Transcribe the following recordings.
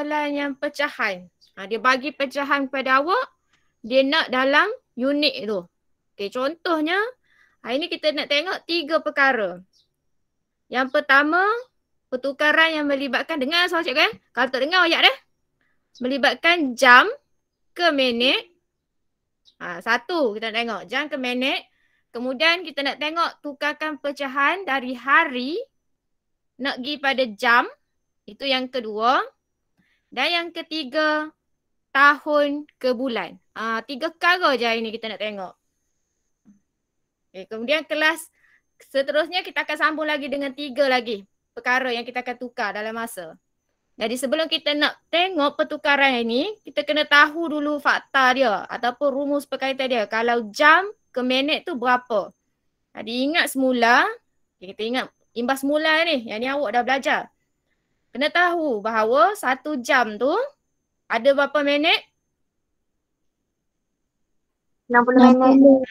soalan yang pecahan. Dia bagi pecahan kepada awak. Dia nak dalam unit tu. Okay, contohnya, hari ni kita nak tengok 3 perkara. Yang pertama, pertukaran yang melibatkan, dengar soal cikgu kan? Kalau tak dengar ayat dah. Melibatkan jam ke minit. Satu kita nak tengok jam ke minit. Kemudian kita nak tengok tukarkan pecahan dari hari nak pergi pada jam. Itu yang kedua. Dan yang ketiga, tahun ke bulan. 3 perkara je hari ni kita nak tengok. Okay, kemudian kelas seterusnya kita akan sambung lagi dengan 3 lagi perkara yang kita akan tukar dalam masa. Jadi sebelum kita nak tengok pertukaran ini, kita kena tahu dulu fakta dia ataupun rumus perkaitan dia. Kalau jam ke minit tu berapa? Jadi ingat semula, kita ingat imbas semula ni, yang ni awak dah belajar. Kena tahu bahawa 1 jam tu ada berapa minit? 60 minit.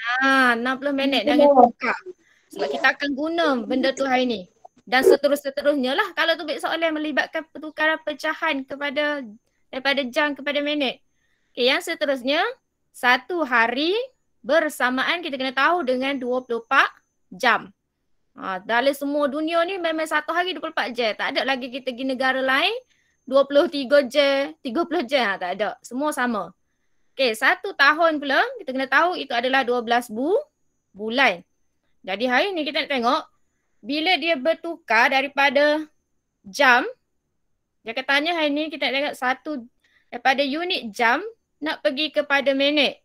60 minit. Jangan tukar. Sebab kita akan guna benda tu hari ni. Dan seterusnya lah kalau tu soalan melibatkan pertukaran pecahan daripada jam kepada minit. Okay, yang seterusnya, 1 hari bersamaan kita kena tahu dengan 24 jam. Dalam semua dunia ni memang 1 hari 24 jam. Tak ada lagi kita pergi negara lain 23 jam, 30 jam. Tak ada. Semua sama. Okay, 1 tahun pula kita kena tahu itu adalah 12 bulan. Jadi hari ni kita nak tengok bila dia bertukar daripada jam, dia akan tanya hari ni kita nak tengok daripada unit jam nak pergi kepada minit.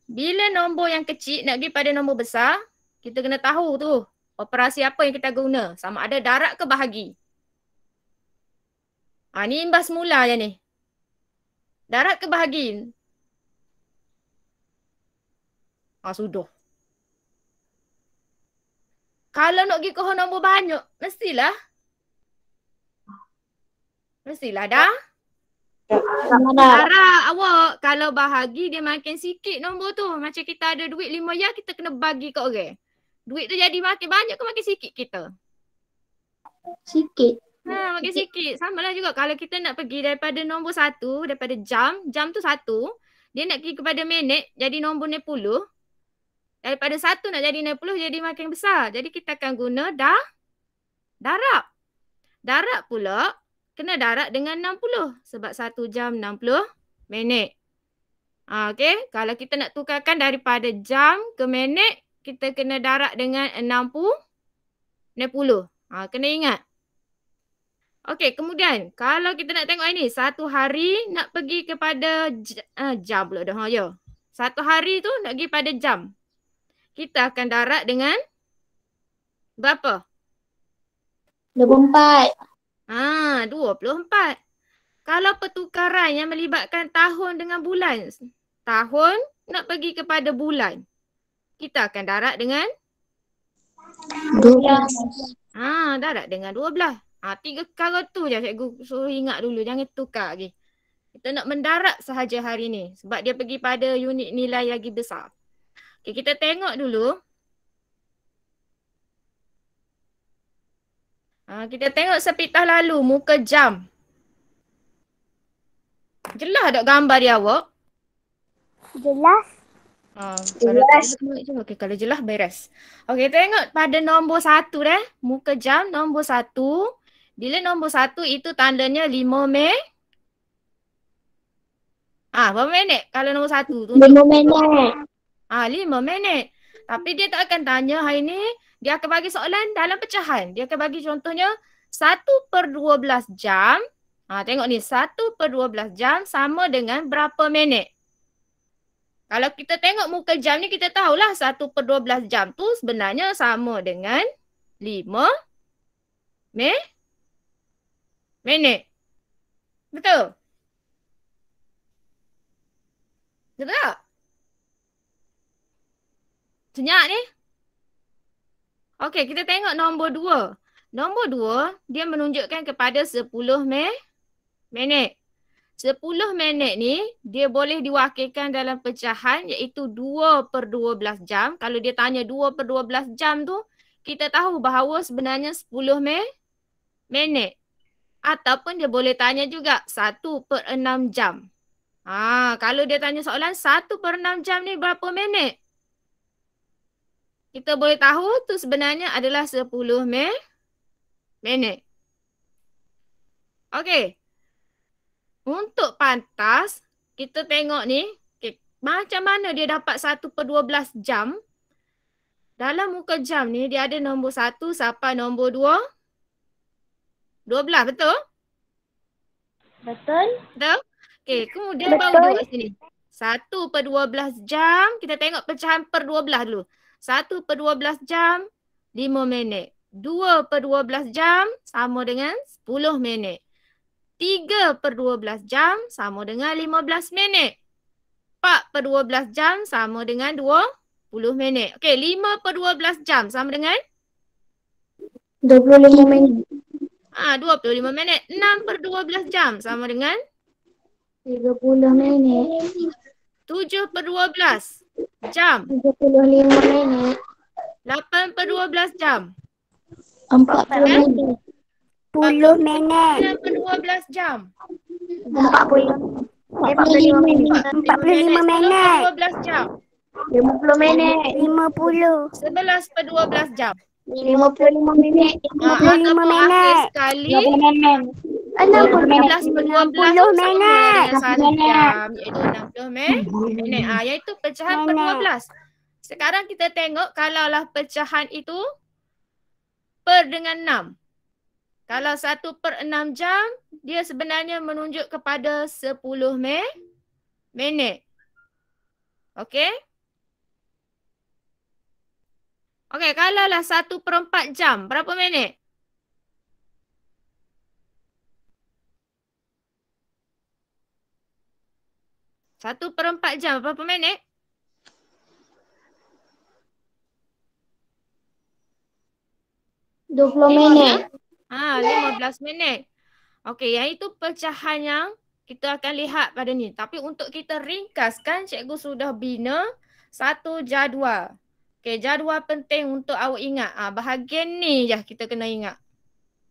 Bila nombor yang kecil nak pergi pada nombor besar, kita kena tahu tu operasi apa yang kita guna. Sama ada darab ke bahagi. Ni imbas mula je ni. Darab ke bahagi? Sudah. Kalau nak pergi ke nombor banyak, mestilah dah. Darab awak. Kalau bahagi dia makin sikit nombor tu. Macam kita ada duit 5 ya, kita kena bagi ke orang. Duit tu jadi makin banyak ke makin sikit kita? Sikit. Makin sikit. Sama lah juga kalau kita nak pergi daripada nombor 1, daripada jam tu 1, dia nak pergi kepada minit, jadi nombor 60. Daripada 1 nak jadi 60, jadi makin besar. Jadi kita akan guna darab. Darab pula kena darab dengan 60. Sebab 1 jam 60 minit. Okay. Kalau kita nak tukarkan daripada jam ke minit, kita kena darab dengan 60. Kena ingat. Okay, kemudian kalau kita nak tengok ini, 1 hari nak pergi kepada jam pula dah. 1 hari tu nak pergi pada jam. Kita akan darab dengan berapa? 24. 24. Kalau pertukaran yang melibatkan tahun dengan bulan, tahun nak pergi kepada bulan, kita akan darab dengan 12. Darab dengan 12. 3 perkara tu je cikgu suruh ingat dulu. Jangan tukar lagi. Kita nak mendarab sahaja hari ni. Sebab dia pergi pada unit nilai lagi besar. Okay, kita tengok dulu. Kita tengok sepitah lalu muka jam. Jelas tak gambar dia awak? Jelas. Kalau jelas beres. Okay, tengok pada nombor 1 dah. Muka jam nombor 1. Bila nombor 1 itu tandanya 5 berapa minit kalau nombor 1 tu? 5 minit. 5 minit. Tapi dia tak akan tanya hari ni. Dia akan bagi soalan dalam pecahan. Dia akan bagi contohnya 1/12 jam. Tengok ni 1/12 jam sama dengan berapa minit. Kalau kita tengok muka jam ni kita tahulah 1/12 jam tu sebenarnya sama dengan 5 minit. Betul? Betul tak? Senyap ni. Okey, kita tengok nombor 2. Nombor 2, dia menunjukkan kepada 10 minit. 10 minit ni, dia boleh diwakilkan dalam pecahan iaitu 2/12 jam. Kalau dia tanya 2/12 jam tu, kita tahu bahawa sebenarnya 10 minit. Ataupun dia boleh tanya juga 1/6 jam. Kalau dia tanya soalan 1/6 jam ni berapa minit? Kita boleh tahu tu sebenarnya adalah 10 minit. Okey. Untuk pantas, kita tengok ni, macam mana dia dapat 1/12 jam. Dalam muka jam ni, dia ada nombor 1 sampai nombor 12, betul? Betul. Betul? Okey, kemudian baru dia buat sini. 1/12 jam, kita tengok pecahan per 12 dulu. 1/12 jam, 5 minit. 2/12 jam, sama dengan 10 minit. 3/12 jam, sama dengan 15 minit. 4/12 jam, sama dengan 20 minit. Okey, 5/12 jam, sama dengan? 25 minit. 25 minit. 6/12 jam, sama dengan? 30 minit. 7/12 jam. 35 minit. 8/12 jam. 40 minit. 10 minit. 9/12 jam. 45 minit. 45 minit. 10/12 jam. 50 minit. 50. 11/12 jam. 55 minit. 55 Ataupun minit. akhir sekali 60 12/12 tu sama dengan 1 jam, iaitu 60 minit. Iaitu pecahan per 12. Sekarang kita tengok kalaulah pecahan itu per dengan 6. Kalau 1/6 jam, dia sebenarnya menunjuk kepada 10 minit. Okey? Okey, kalaulah 1/4 jam, berapa minit? Satu per 4 jam, berapa minit? 20 minit. 15 minit. Okey, yang itu pecahan yang kita akan lihat pada ni. Tapi untuk kita ringkaskan, cikgu sudah bina satu jadual. Okey, jadual penting untuk awak ingat. Bahagian ni je kita kena ingat.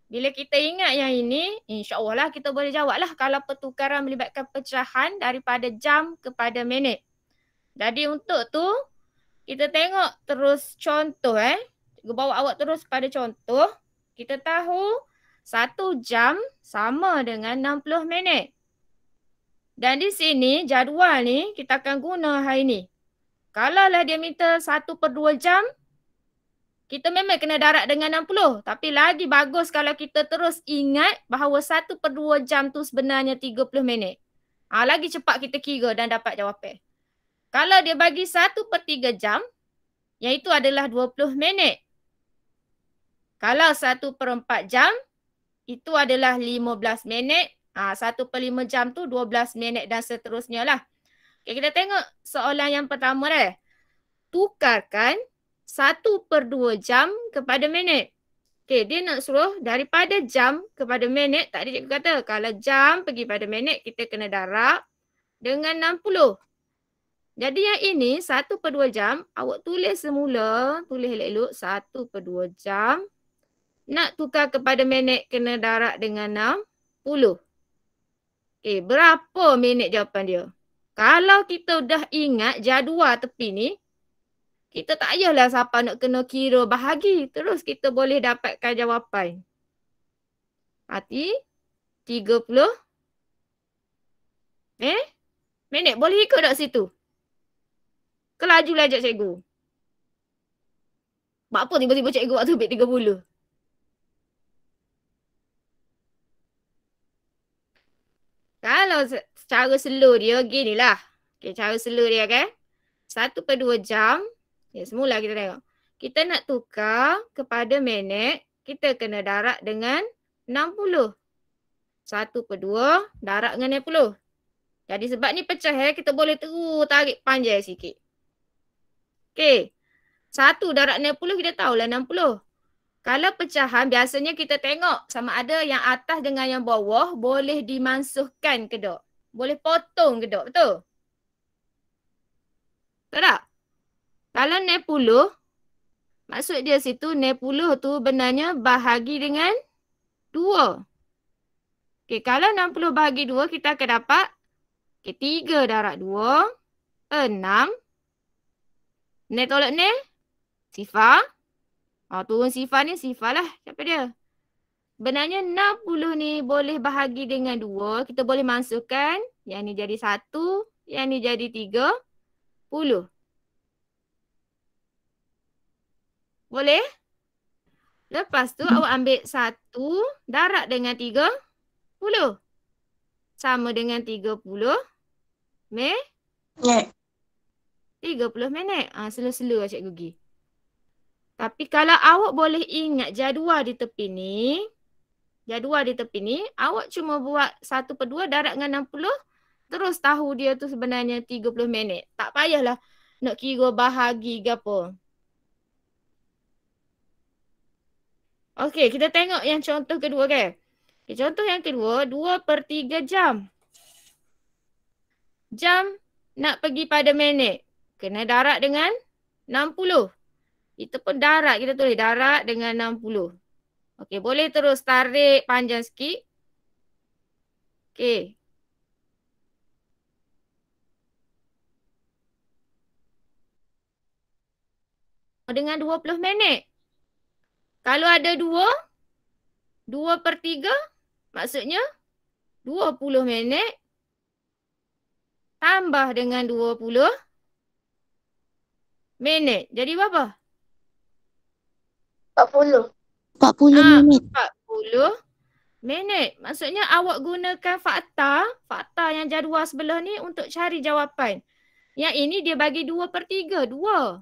Bila kita ingat yang ini, insya-Allah lah kita boleh jawab lah kalau pertukaran melibatkan pecahan daripada jam kepada minit. Jadi untuk tu, kita tengok terus contoh. Cikgu bawa awak terus pada contoh. Kita tahu 1 jam sama dengan 60 minit. Dan di sini jadual ni kita akan guna hari ni. Kalaulah dia minta 1/2 jam, kita memang kena darab dengan 60. Tapi lagi bagus kalau kita terus ingat bahawa 1/2 jam tu sebenarnya 30 minit. Lagi cepat kita kira dan dapat jawapan. Kalau dia bagi 1/3 jam, iaitu adalah 20 minit. Kalau 1/4 jam, itu adalah 15 minit. 1/5 jam tu 12 minit dan seterusnya lah. Okay, kita tengok soalan yang pertama dah. Tukarkan 1/2 jam kepada minit. Okay, dia nak suruh daripada jam kepada minit. Tadi cikgu kata kalau jam pergi pada minit, kita kena darab dengan 60. Jadi yang ini 1/2 jam, awak tulis semula, tulis elok-elok 1/2 jam. Nak tukar kepada minit kena darab dengan 60. Okay, berapa minit jawapan dia? Kalau kita dah ingat jadual tepi ni, kita tak payahlah siapa nak kena kira bahagi. Terus kita boleh dapatkan jawapan. Hati 30 minit. Boleh ikut tak situ? Kelaju lah ajak cikgu. Buat apa tiba-tiba cikgu waktu ambil 30? Kalau secara slow dia gini lah. Okay, cara slow dia kan. 1/2 jam. Ya, semula kita tengok. Kita nak tukar kepada minit. Kita kena darab dengan 60. 1/2 darab dengan 60. Jadi sebab ni pecah kita boleh terus tarik panjang sikit. Okay. 1 darab 60 kita tahulah 60. Kalau pecahan biasanya kita tengok sama ada yang atas dengan yang bawah boleh dimansuhkan ke tak? Boleh potong ke tak? Betul? Betul tak? Kalau 60, maksud dia situ 60 tu benarnya bahagi dengan 2. Okey, kalau 60 bahagi 2 kita akan dapat okey, 3 darab 2, 6. Ni tolak ni, sifar. Turun sifar ni, sifar lah. Siapa dia? Sebenarnya 60 ni boleh bahagi dengan 2. Kita boleh masukkan. Yang ni jadi 1. Yang ni jadi 30. Boleh? Lepas tu awak ambil 1 darab dengan 30. Sama dengan 30. Meh? 30 minit. Slow-slow lah Cikgu Gi. Tapi kalau awak boleh ingat jadual di tepi ni. Awak cuma buat 1/2 darab dengan 60. Terus tahu dia tu sebenarnya 30 minit. Tak payahlah nak kira bahagi ke apa. Okey, kita tengok yang contoh kedua kan. Okay, contoh yang kedua, 2/3 jam. Jam nak pergi pada minit. Kena darab dengan 60. Kita pun darab, kita tulis darab dengan 60. Okey, boleh terus tarik panjang sikit. Okey. Dengan 20 minit. Kalau ada 2/3 maksudnya 20 minit tambah dengan 20 minit. Jadi berapa? 40. 40 minit. 40 minit. Maksudnya awak gunakan fakta yang jadual sebelah ni untuk cari jawapan. Yang ini dia bagi 2/3. 2.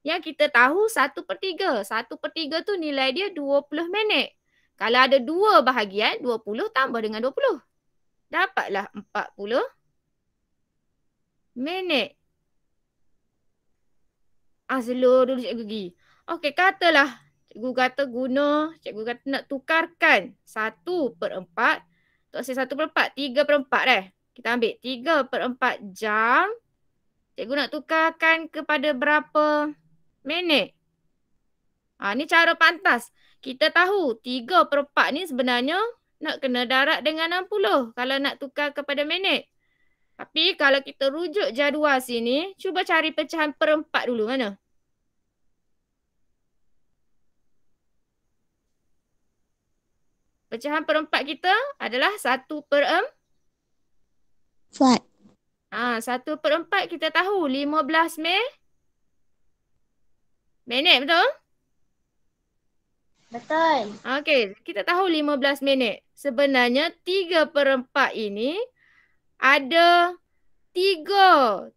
Yang kita tahu 1/3. 1/3 tu nilai dia 20 minit. Kalau ada 2 bahagian, 20 tambah dengan 20. Dapatlah 40 minit. Slow dulu Cikgu Gi. Okey, katalah Cikgu kata nak tukarkan 1/4. Tak usah 1/4, 3/4 Kita ambil 3/4 jam. Cikgu nak tukarkan kepada berapa minit? Ni cara pantas. Kita tahu 3/4 ni sebenarnya nak kena darab dengan 60 kalau nak tukar kepada minit. Tapi kalau kita rujuk jadual sini, cuba cari pecahan perempat dulu. Mana? Pecahan perempat kita adalah 1/4. 1/4 kita tahu 15 minit, betul? Betul. Okey, kita tahu 15 minit. Sebenarnya 3/4 ini ada 3.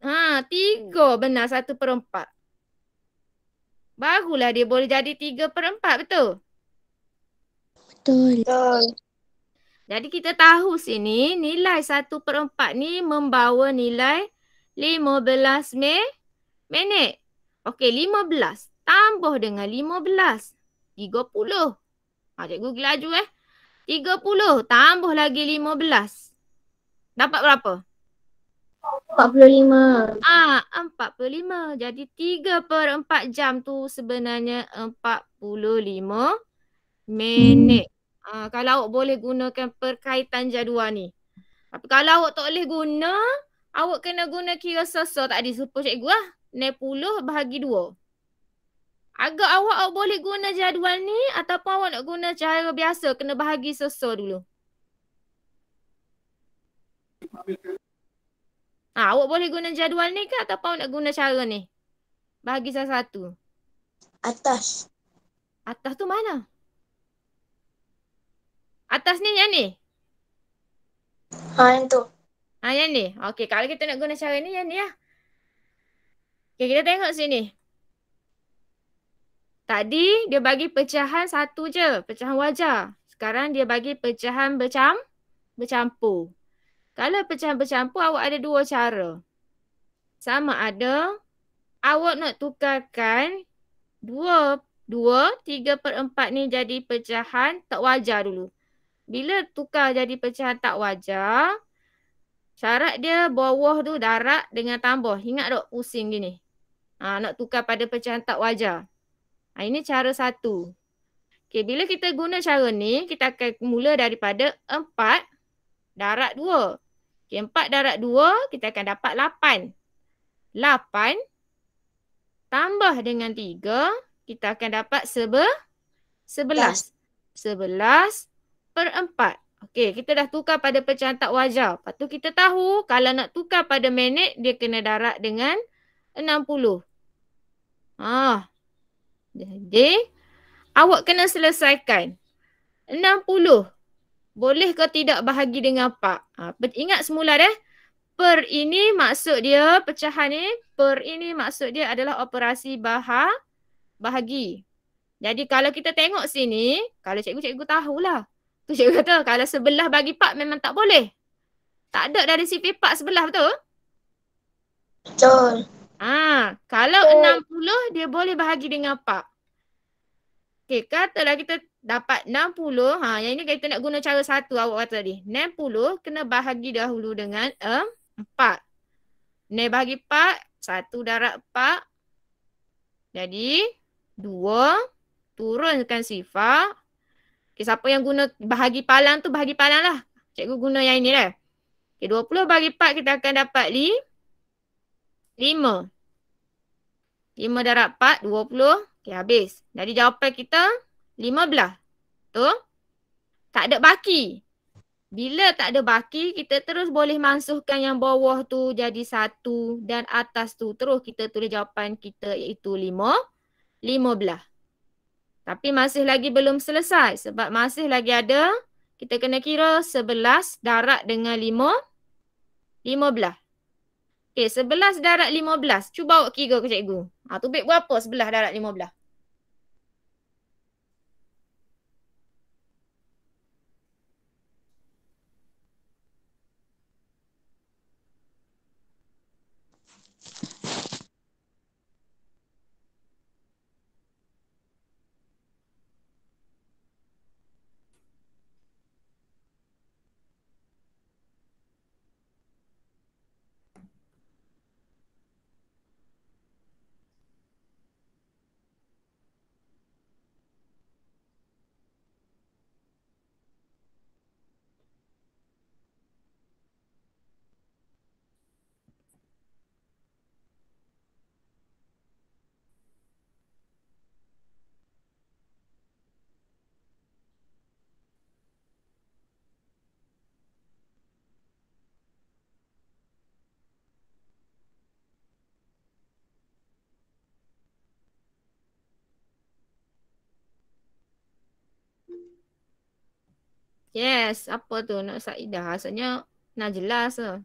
3 benar 1/4. Barulah dia boleh jadi 3/4, betul? Betul. Jadi kita tahu sini nilai 1/4 ni membawa nilai 15 minit. Okey, 15 tambah dengan 15. 30. Cikgu pergi laju 30 tambah lagi 15. Dapat berapa? 45. 45. Jadi 3/4 jam tu sebenarnya 45 minit. Kalau awak boleh gunakan perkaitan jadual ni. Tapi kalau awak tak boleh guna, awak kena guna kira sesa tadi. Supaya cikgu 60 bahagi 2. Agak awak boleh guna jadual ni ataupun awak nak guna cara biasa, kena bahagi sesa dulu. Awak boleh guna jadual ni ke ataupun awak nak guna cara ni? Bahagi salah satu. Atas. Atas tu mana? Atas ni yang ni? Yang tu. Yang ni. Okey, kalau kita nak guna cara ni, yang ni lah. Okey, kita tengok sini. Tadi dia bagi pecahan satu je, pecahan wajar. Sekarang dia bagi pecahan bercampur. Kalau pecahan bercampur, awak ada 2 cara. Sama ada awak nak tukarkan 3/4 ni jadi pecahan tak wajar dulu. Bila tukar jadi pecahan tak wajar, syarat dia bawah tu darab dengan tambah. Ingat tak pusing gini? Nak tukar pada pecahan tak wajar. Ini cara satu. Okay, bila kita guna cara ni, kita akan mula daripada 4 darab 2. Okay, 4 darab 2, kita akan dapat 8. 8 tambah dengan 3, kita akan dapat 11. 11 per 4. Okey, kita dah tukar pada pecahan tak wajar. Lepas tu kita tahu kalau nak tukar pada minit, dia kena darab dengan 60. Jadi, awak kena selesaikan. 60. Boleh ke tidak bahagi dengan 4? Ingat semula deh. Per ini maksud dia, pecahan ni, per ini maksud dia adalah operasi bahagi. Jadi kalau kita tengok sini, kalau cikgu tahulah. Tu cikgu kata kalau 11 bagi 4 memang tak boleh. Tak ada dari sifar 4 sebelah, betul? Betul. Kalau 60 dia boleh bahagi dengan 4. Okey, katalah kita dapat 60. Yang ini kita nak guna cara satu awak kata tadi. 60 kena bahagi dahulu dengan 4. 9 bahagi 4, 1 darab 4. Jadi 2, turunkan sifar. Okay, siapa yang guna bahagi palang tu bahagi palang lah. Cikgu guna yang ini lah. Okay, 20 bagi 4 kita akan dapat 5. 5 darab 4, 20. Okay, habis. Jadi jawapan kita 15. Tu. Tak ada baki. Bila tak ada baki, kita terus boleh mansuhkan yang bawah tu jadi 1 dan atas tu. Terus kita tulis jawapan kita iaitu 15. Tapi masih lagi belum selesai sebab masih lagi ada, kita kena kira 11 darab dengan 15. Okey, 11 darab 15. Cuba awak kira ke cikgu. Tu baik berapa 11 darab 15? Yes, apa tu Nak Saidah? Rasanya nak jelas ke?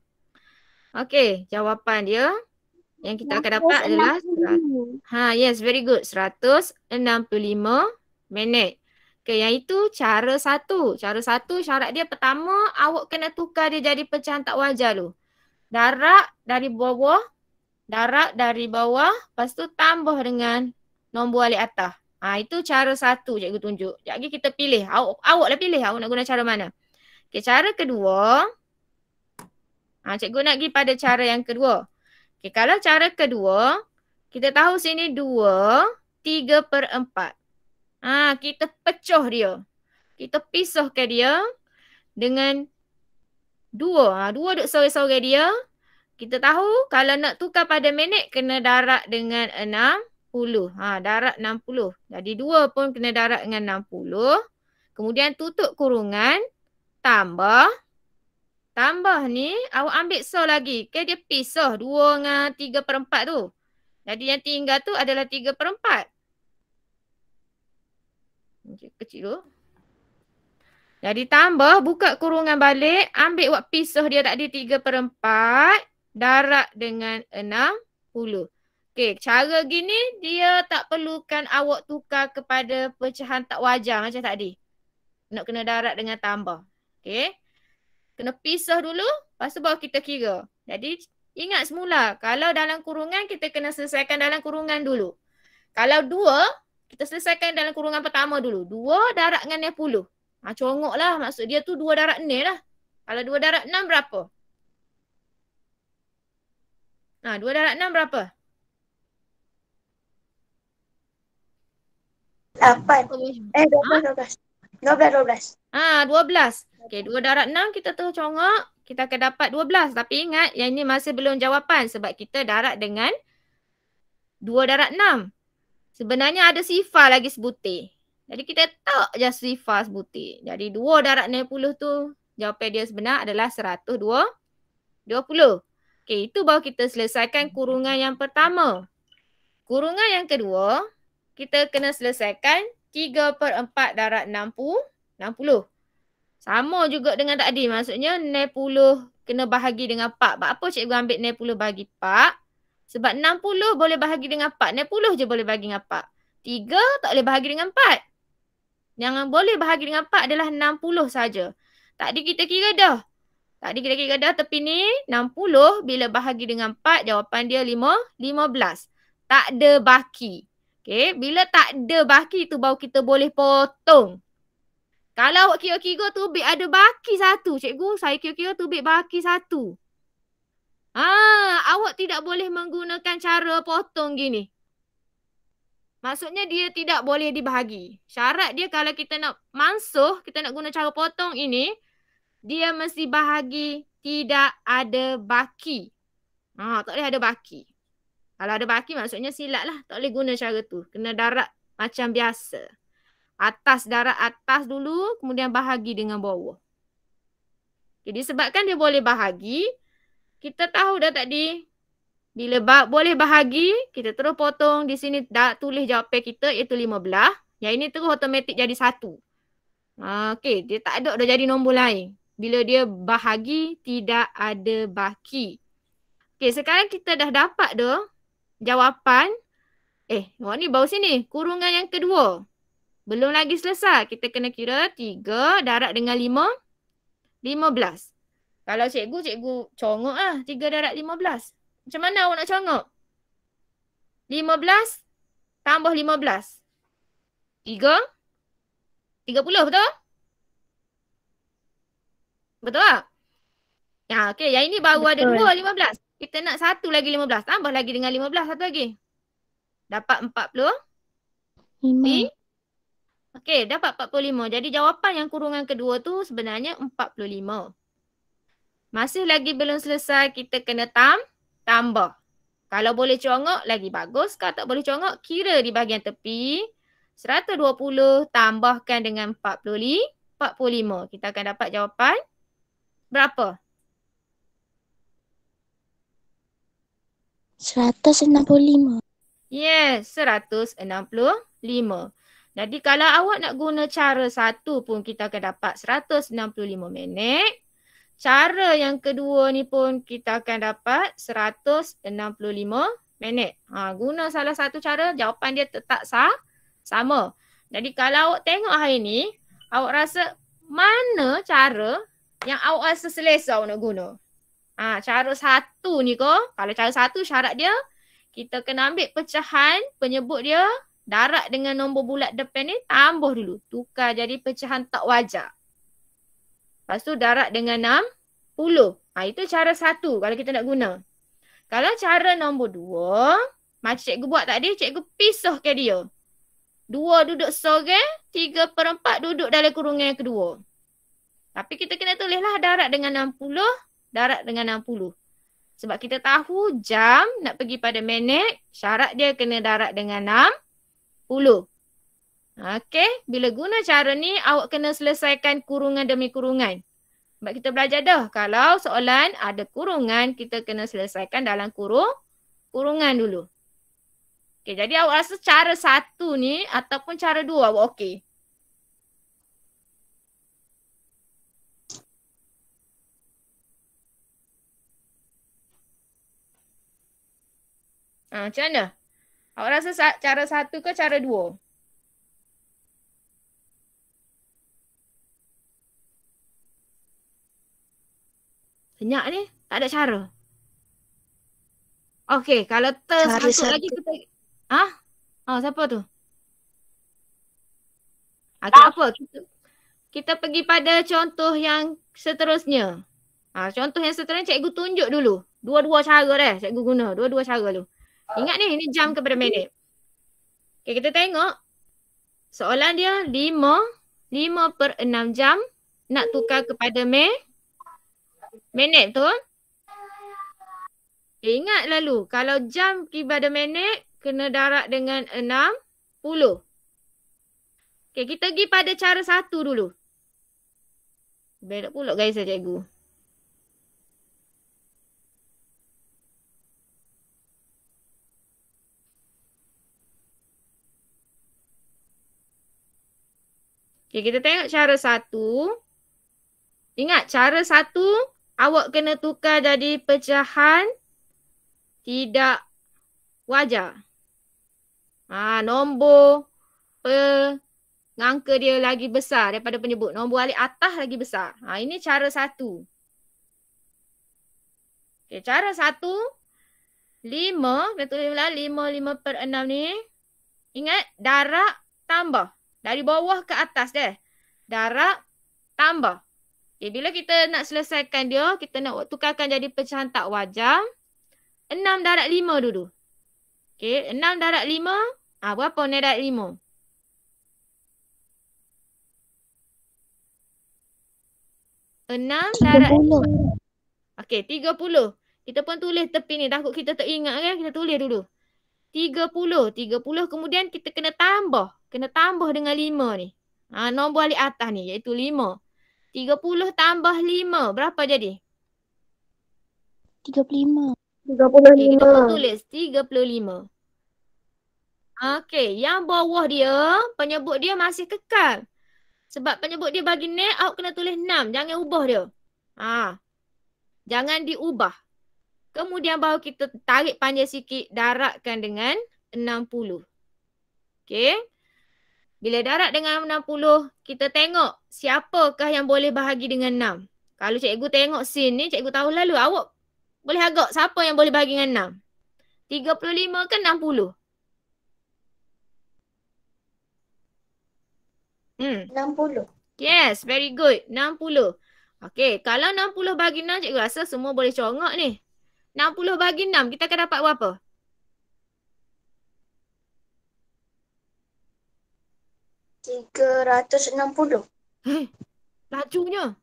Okey, jawapan dia yang kita akan dapat adalah yes, very good. 165 minit. Okey, yang itu cara satu. Cara satu syarat dia pertama awak kena tukar dia jadi pecahan tak wajar tu. Darab dari bawah, lepas tu tambah dengan nombor alik atas. Itu cara satu cikgu tunjuk. Jadi kita pilih. Awak lah pilih awak nak guna cara mana. Okey, cara kedua. Cikgu nak pergi pada cara yang kedua. Okey, kalau cara kedua, kita tahu sini 2, 3 per 4. Kita pecah dia. Kita pisahkan dia dengan 2. 2 duk sore-sore dia. Kita tahu kalau nak tukar pada minit kena darab dengan 60. Darab 60. Jadi 2 pun kena darab dengan 60. Kemudian tutup kurungan. Tambah ni awak ambil so lagi. Okay, dia pisah 2 dengan 3 per 4 tu. Jadi yang tinggal tu adalah 3 per 4. Kecil dulu. Jadi tambah, buka kurungan balik. Ambil buat pisah dia tadi 3 per 4. Darab dengan 60. Okey, cara gini dia tak perlukan awak tukar kepada pecahan tak wajar macam tadi. Nak kena darab dengan tambah. Okey. Kena pisah dulu, lepas tu baru kita kira. Jadi ingat semula, kalau dalam kurungan kita kena selesaikan dalam kurungan dulu. Kalau 2, kita selesaikan dalam kurungan pertama dulu. 2 darab dengan 60. Congok lah, maksud dia tu 2 darab 6 lah. Kalau 2 darab 6 berapa? 2 darab 6 berapa? 8. Apa boleh? 12. 12. 12. Okey, 2 darab 6 kita terus congok. Kita akan dapat 12. Tapi ingat yang ini masih belum jawapan sebab kita darab dengan 2 darab 6. Sebenarnya ada sifar lagi sebutir. Jadi kita tak je sifar sebutir. Jadi 2 darab 60 tu jawapan dia sebenar adalah 120. Okey, itu baru kita selesaikan kurungan yang pertama. Kurungan yang kedua, kita kena selesaikan 3/4 darab 60. Sama juga dengan tadi. Maksudnya 60 kena bahagi dengan 4. Sebab apa cikgu ambil 60 bahagi 4? Sebab 60 boleh bahagi dengan 4. 60 je boleh bahagi dengan 4. 3 tak boleh bahagi dengan 4. Yang boleh bahagi dengan 4 adalah 60 saja. Tadi kita kira dah. Tepi ni 60 bila bahagi dengan 4 jawapan dia 15. Tak ada baki. Okay. Bila tak ada baki tu baru kita boleh potong. Kalau awak kira-kira tubik ada baki satu. Cikgu, saya kira-kira tubik baki satu. Awak tidak boleh menggunakan cara potong gini. Maksudnya dia tidak boleh dibahagi. Syarat dia kalau kita nak mansuh, kita nak guna cara potong ini, dia mesti bahagi tidak ada baki. Tak boleh ada baki. Kalau ada baki maksudnya silat lah. Tak boleh guna cara tu. Kena darab macam biasa. Atas darab atas dulu, kemudian bahagi dengan bawah. Jadi sebabkan dia boleh bahagi, kita tahu dah tadi. Bila boleh bahagi, kita terus potong. Di sini dah tulis jawapan kita iaitu 15. Yang ini terus automatik jadi 1. Okey, dia tak ada dah jadi nombor lain. Bila dia bahagi, tidak ada baki. Okey, sekarang kita dah dapat dah jawapan. Awak ni baru sini. Kurungan yang kedua. Belum lagi selesai. Kita kena kira 3 darab dengan 5. 15. Kalau cikgu congok lah 3 darab 15. Macam mana awak nak congok? 15 tambah 15. 30 betul? Betul tak? Okey, yang ini baru betul. Ada 2 15. Kita nak satu lagi 15. Tambah lagi dengan 15 satu lagi. Dapat 40. 5. Okey, dapat 45. Jadi jawapan yang kurungan kedua tu sebenarnya 45. Masih lagi belum selesai, kita kena tambah. Kalau boleh congok lagi bagus. Kalau tak boleh congok, kira di bahagian tepi. 120 tambahkan dengan 45. Kita akan dapat jawapan berapa? 165. Yes, 165. Jadi kalau awak nak guna cara satu pun kita akan dapat 165 minit. Cara yang kedua ni pun kita akan dapat 165 minit. Guna salah satu cara, jawapan dia tetap sama. Jadi kalau awak tengok hari ni, awak rasa mana cara yang awak rasa selesa awak nak guna? Cara satu ni ko. Kalau cara satu syarat dia, kita kena ambil pecahan penyebut dia, darab dengan nombor bulat depan ni, tambah dulu. Tukar jadi pecahan tak wajar. Lepas tu darab dengan 60. Itu cara satu kalau kita nak guna. Kalau cara nombor 2, macam cikgu buat tadi, cikgu pisahkan dia. 2 duduk sorang, 3/4 duduk dalam kurungan yang kedua. Tapi kita kena tulislah darab dengan 60, darab dengan 60. Sebab kita tahu jam nak pergi pada minit, syarat dia kena darab dengan 60. Okey, bila guna cara ni, awak kena selesaikan kurungan demi kurungan. Sebab kita belajar dah, kalau soalan ada kurungan, kita kena selesaikan dalam kurungan dulu. Okey, jadi awak rasa cara satu ni ataupun cara dua awak okey? Macam mana? Awak rasa cara satu ke cara dua? Senyap ni, tak ada cara. Okey, kalau tersangkut lagi kita... siapa tu? Apa? Kita pergi pada contoh yang seterusnya. Contoh yang seterusnya cikgu tunjuk dulu. Dua-dua cara dah cikgu guna. Dua-dua cara dulu. Ingat ni jam kepada minit. Okay, kita tengok. Soalan dia 5 per 6 jam. Nak tukar kepada minit tu. Ingat lalu, kalau jam kepada minit, kena darab dengan 60. Okay, kita pergi pada cara 1 dulu. Berak pula guys cikgu. Okay, kita tengok cara 1. Ingat, cara 1, awak kena tukar jadi pecahan tidak wajar. Nombor pengangka dia lagi besar daripada penyebut. Nombor alik atas lagi besar. Ini cara 1. Okay, cara 1, 5, kita tulislah 5 per 6 ni. Ingat, darab tambah. Dari bawah ke atas dia. Darab tambah. Okay, bila kita nak selesaikan dia, kita nak tukarkan jadi pecahan tak wajar. 6 darab 5 dulu. Okay, 6 darab 5. Berapa ni darab 5? 6 darab 5. Okay, 30. Kita pun tulis tepi ni. Takut kita tak ingat kan. Kita tulis dulu. 30. 30 kemudian kita kena tambah. Kena tambah dengan 5 ni. Nombor alik atas ni iaitu 5. 30 tambah 5. Berapa jadi? 35. Okay, kita pun tulis 35. Okay, yang bawah dia, penyebut dia masih kekal. Sebab penyebut dia bagi net, awak kena tulis 6. Jangan ubah dia. Jangan diubah. Kemudian baru kita tarik panjang sikit, darabkan dengan 60. Okay. Bila darab dengan 60, kita tengok siapakah yang boleh bahagi dengan 6. Kalau cikgu tengok scene ni, cikgu tahu lalu awak boleh agak siapa yang boleh bahagi dengan 6. 35 ke 60? 60. Yes, very good. 60. Okay, kalau 60 bagi 6, cikgu rasa semua boleh congak ni. 60 bagi 6, kita akan dapat berapa? 360. Lajunya.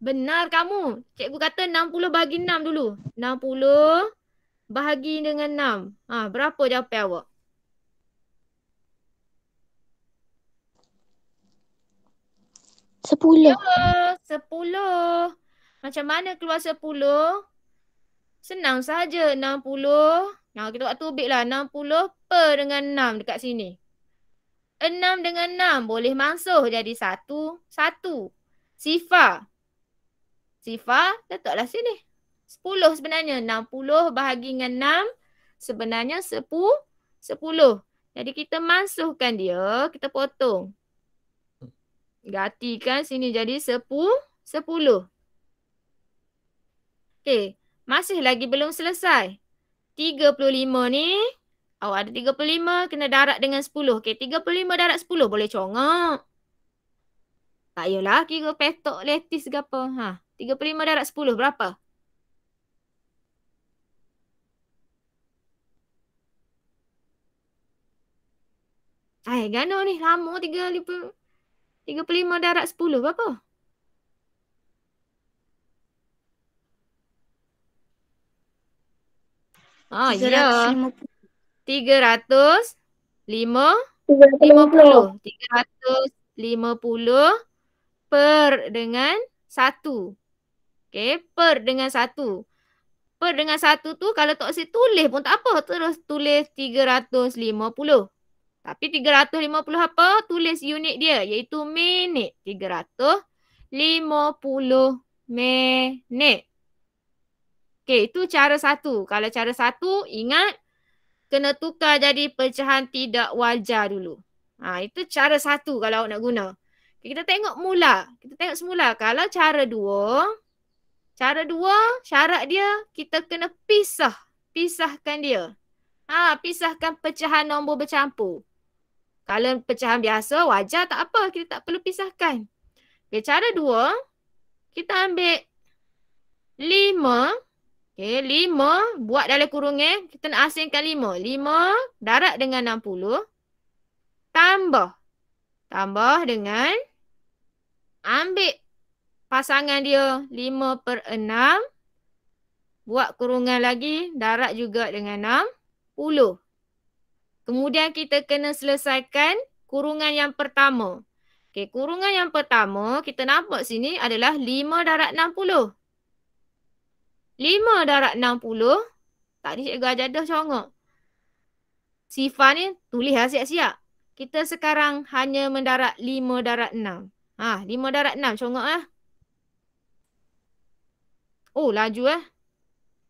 Benar kamu. Cikgu kata 60 bagi 6 dulu. 60 bahagi dengan 6. Berapa jawapan awak? 10. Ya, 10. Macam mana keluar 10? Senang saja. 60. Kita buat tubik lah. 60 per dengan 6 dekat sini. 6 dengan 6 boleh mansuh jadi 1. Sifar. Letaklah sini. 10 sebenarnya. 60 bahagi dengan 6 sebenarnya 10. Jadi kita mansuhkan dia. Kita potong. Gantikan sini jadi 10. Okay. Masih lagi belum selesai. 35 ni. Awak ada 35. Kena darab dengan 10. Okay. 35 darab 10. Boleh congak. Tak yalah. Kira petok letis ke apa. 35 darab 10. Berapa? Gano ni. Lama 35 darab 10. Berapa? Ya. 350 per dengan 1. Okay, per dengan 1. Per dengan 1 tu kalau tak usah tulis pun tak apa. Terus tulis 350. Tapi 350 apa? Tulis unit dia iaitu minit. 350 minit. Okay, itu cara 1. Kalau cara 1, ingat kena tukar jadi pecahan tidak wajar dulu. Itu cara 1 kalau awak nak guna. Okay, kita tengok mula. Kita tengok semula. Kalau cara 2, syarat dia kita kena pisahkan dia. Pisahkan pecahan nombor bercampur. Kalau pecahan biasa, wajar tak apa. Kita tak perlu pisahkan. Okay, cara 2, kita ambil 5. Okay, 5 buat dalam kurungan. Kita nak asingkan 5. 5 darab dengan 60. tambah. Tambah dengan ambil pasangan dia 5/6. Buat kurungan lagi. Darab juga dengan 60. Kemudian kita kena selesaikan kurungan yang pertama. Okey, kurungan yang pertama kita nampak sini adalah 5 darab 60. 5 darab 60. Tadi cikgu ajar dah congok. Sifar ni tulis lah siap-siap. Kita sekarang hanya mendarab 5 darab 6. 5 darab 6 congok lah. Oh laju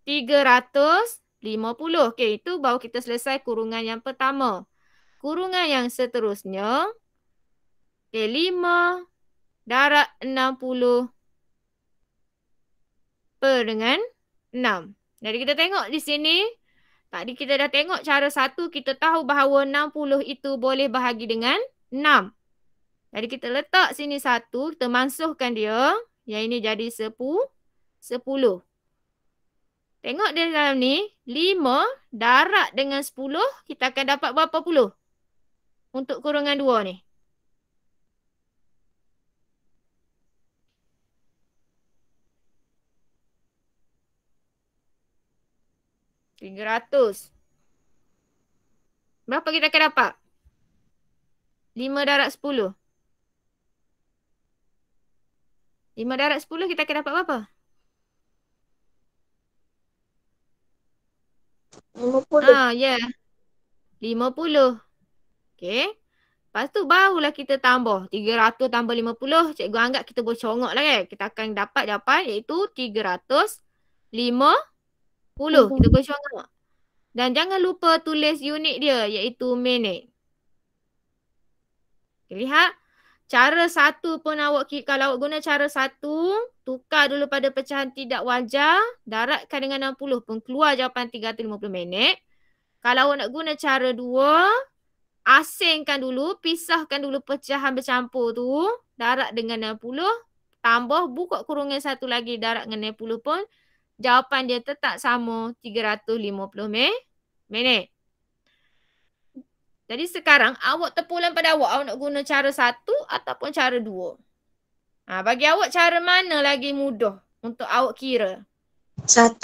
350. Okey, itu baru kita selesai kurungan yang pertama. Kurungan yang seterusnya. Okey, 5 darab 60 per dengan 6. Jadi kita tengok di sini. Tadi kita dah tengok cara satu, kita tahu bahawa 60 itu boleh bahagi dengan 6. Jadi kita letak sini 1, kita mansuhkan dia. Yang ini jadi 10. Tengok di dalam ni, 5 darab dengan 10, kita akan dapat berapa puluh? Untuk kurungan 2 ni. $300. Berapa kita akan dapat? 5 darab 10. 5 darab 10 kita akan dapat berapa? 50. Ya. 50. Okey. Lepas tu barulah kita tambah. 300 tambah 50. Cikgu anggap kita boleh congok lah kan. Kita akan dapat jawapan iaitu 350. Kita boleh congok. Dan jangan lupa tulis unit dia iaitu minit. Okay, lihat. Cara satu pun awak, kalau awak guna cara satu, tukar dulu pada pecahan tidak wajar, darabkan dengan 60 pun keluar jawapan 350 minit. Kalau awak nak guna cara dua, asingkan dulu, pisahkan dulu pecahan bercampur tu, darab dengan 60, tambah buka kurungan satu lagi, darab dengan 60 pun, jawapan dia tetap sama 350 minit. Jadi sekarang awak terpulang pada awak nak guna cara satu ataupun cara dua. Bagi awak cara mana lagi mudah untuk awak kira? 1.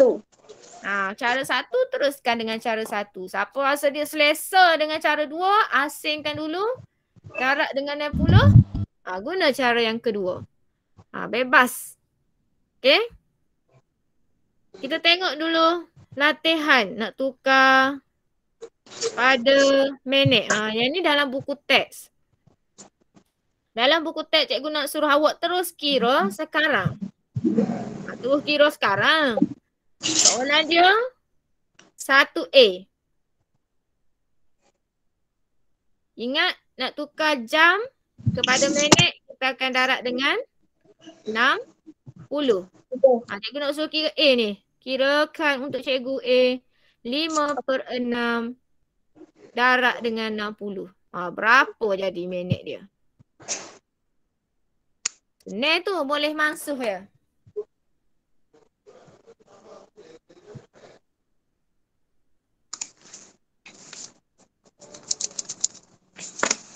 Cara satu teruskan dengan cara satu. Siapa rasa dia selesa dengan cara dua, asingkan dulu. Darab dengan 60. Guna cara yang kedua. Bebas. Okey. Kita tengok dulu latihan nak tukar pada minit. Yang ni dalam buku teks. Dalam buku teks cikgu nak suruh awak terus kira sekarang. Terus kira sekarang. Soalan dia 1A. Ingat nak tukar jam kepada minit, kita akan darab dengan 60. Cikgu nak suruh kira A ni. Kirakan untuk cikgu A 5/6 darab dengan 60. Berapa jadi minit dia? Senang tu, boleh mansuh ya.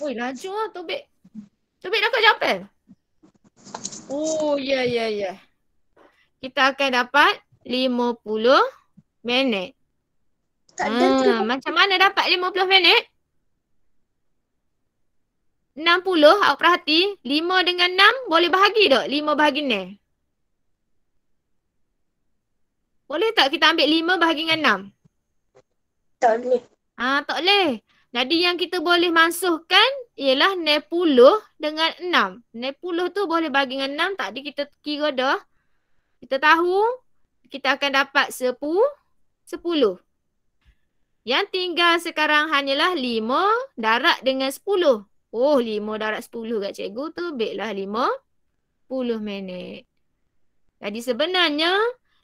Oi, laju lah Tobik. Tobik dapat jawapan? Oh, ya. Kita akan dapat 50 minit. Macam mana dapat 50 minit? 60, awak perhati. 5 dengan 6 boleh bahagi tak? 5 bahagi 6. Boleh tak kita ambil 5 bahagi dengan 6? Tak boleh. Tak boleh. Jadi yang kita boleh mansuhkan ialah 60 dengan 6. 60 tu boleh bahagi dengan 6. Tadi kita kira dah. Kita tahu kita akan dapat 10. Yang tinggal sekarang hanyalah 5 darab dengan 10. 5 darab 10 kat cikgu tu baiklah 50 minit. Jadi sebenarnya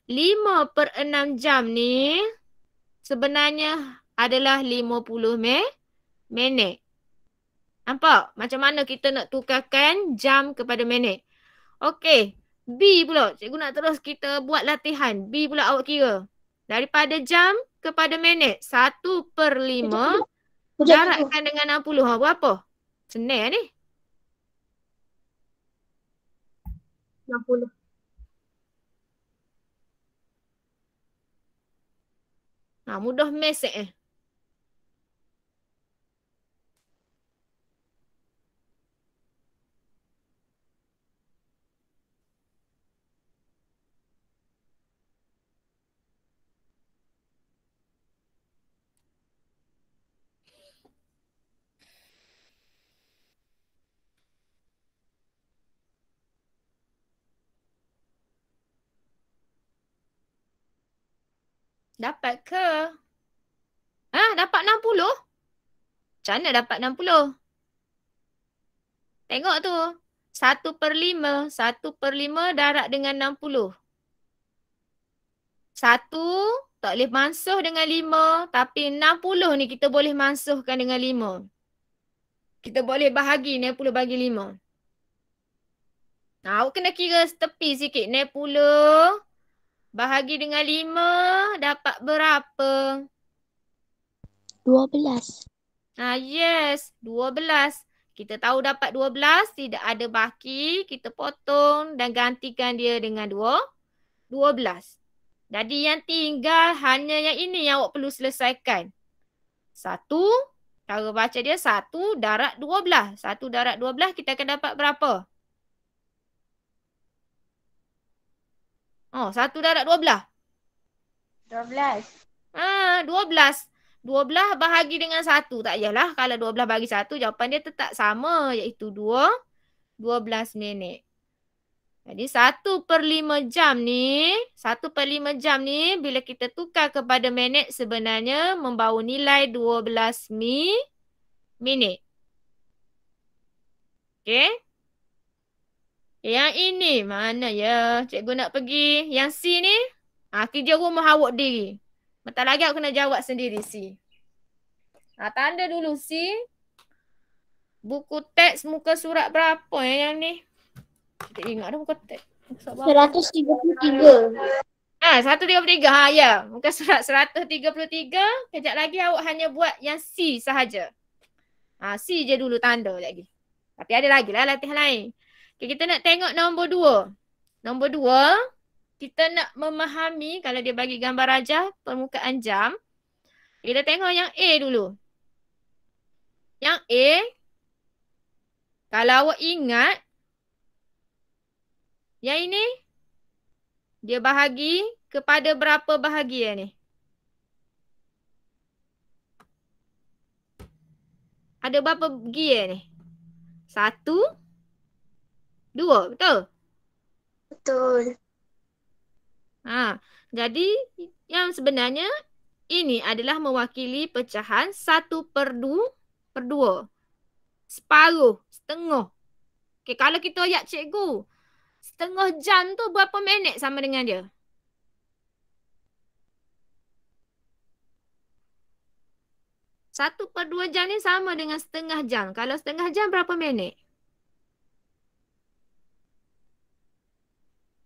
5/6 jam ni sebenarnya adalah 50 minit. Nampak macam mana kita nak tukarkan jam kepada minit. Okey. B pula. Cikgu nak terus kita buat latihan. B pula awak kira. Daripada jam kepada minit. 1/5 darabkan dengan 60. Berapa? Senang ni. 60. Mudah mesek Dapat ke? Dapat 60? Macam mana dapat 60? Tengok tu. 1/5. 1/5 darab dengan 60. 1 tak boleh mansuh dengan 5. Tapi 60 ni kita boleh mansuhkan dengan 5. Kita boleh bahagi 60 bagi 5. Awak kena kira tepi sikit. 60 bahagi dengan 5 dapat berapa? 12. Yes. 12. Kita tahu dapat 12. Tidak ada baki. Kita potong dan gantikan dia dengan 12. Jadi yang tinggal hanya yang ini yang awak perlu selesaikan. 1. Cara baca dia 1 darab 12. 1 darab 12 kita akan dapat berapa? 1 darab 12. 12. 12. 12 bahagi dengan 1. Tak payahlah. Kalau 12 bagi 1, jawapan dia tetap sama. Iaitu 12 minit. Jadi 1/5 jam ni, 1/5 jam ni bila kita tukar kepada minit sebenarnya membawa nilai 12 minit. Okey. Yang ini mana ya? Cikgu nak pergi. Yang C ni, kerja rumah awak diri. Bentar lagi aku kena jawab sendiri C. Tanda dulu C. Buku teks muka surat berapa yang ni? Kita ingat dah muka teks. 133. 133. Ya. Muka surat 133. Kejap lagi awak hanya buat yang C sahaja. C je dulu tanda lagi. Tapi ada lagi lah latihan lain. Okay, kita nak tengok nombor 2. Nombor 2. Kita nak memahami kalau dia bagi gambar rajah permukaan jam. Kita tengok yang A dulu. Yang A. Kalau awak ingat. Yang ini, dia bahagi kepada berapa bahagian ni? Ada berapa bahagian ni? 1, 2, betul? Betul. Jadi, yang sebenarnya, ini adalah mewakili pecahan 1/2. Separuh, setengah. Okay, kalau kita ayat cikgu, setengah jam tu berapa minit sama dengan dia? Satu per 2 jam ni sama dengan setengah jam. Kalau setengah jam berapa minit?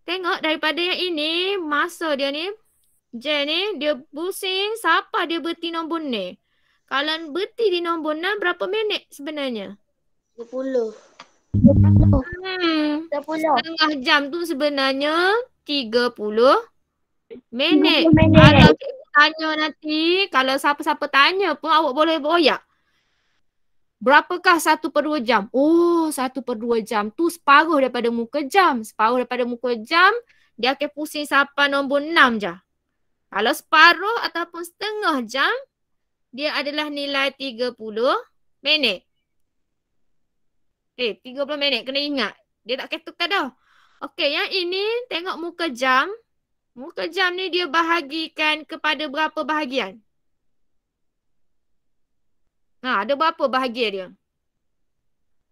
Tengok daripada yang ini, masa dia ni, J ni, dia pusing, siapa dia berhenti nombor ni? Kalau berhenti di nombor 6, berapa minit sebenarnya? 20. 30. Setengah jam tu sebenarnya 30 minit. Kalau cikgu tanya nanti, kalau siapa-siapa tanya pun awak boleh boyak. Berapakah 1/2 jam? 1/2 jam tu separuh daripada muka jam. Separuh daripada muka jam, dia akan pusing sampai nombor 6 je. Kalau separuh ataupun setengah jam, dia adalah nilai 30 minit. 30 minit kena ingat. Dia tak kena tukar dah. Okey, yang ini tengok muka jam. Muka jam ni dia bahagikan kepada berapa bahagian? Ada berapa bahagian dia?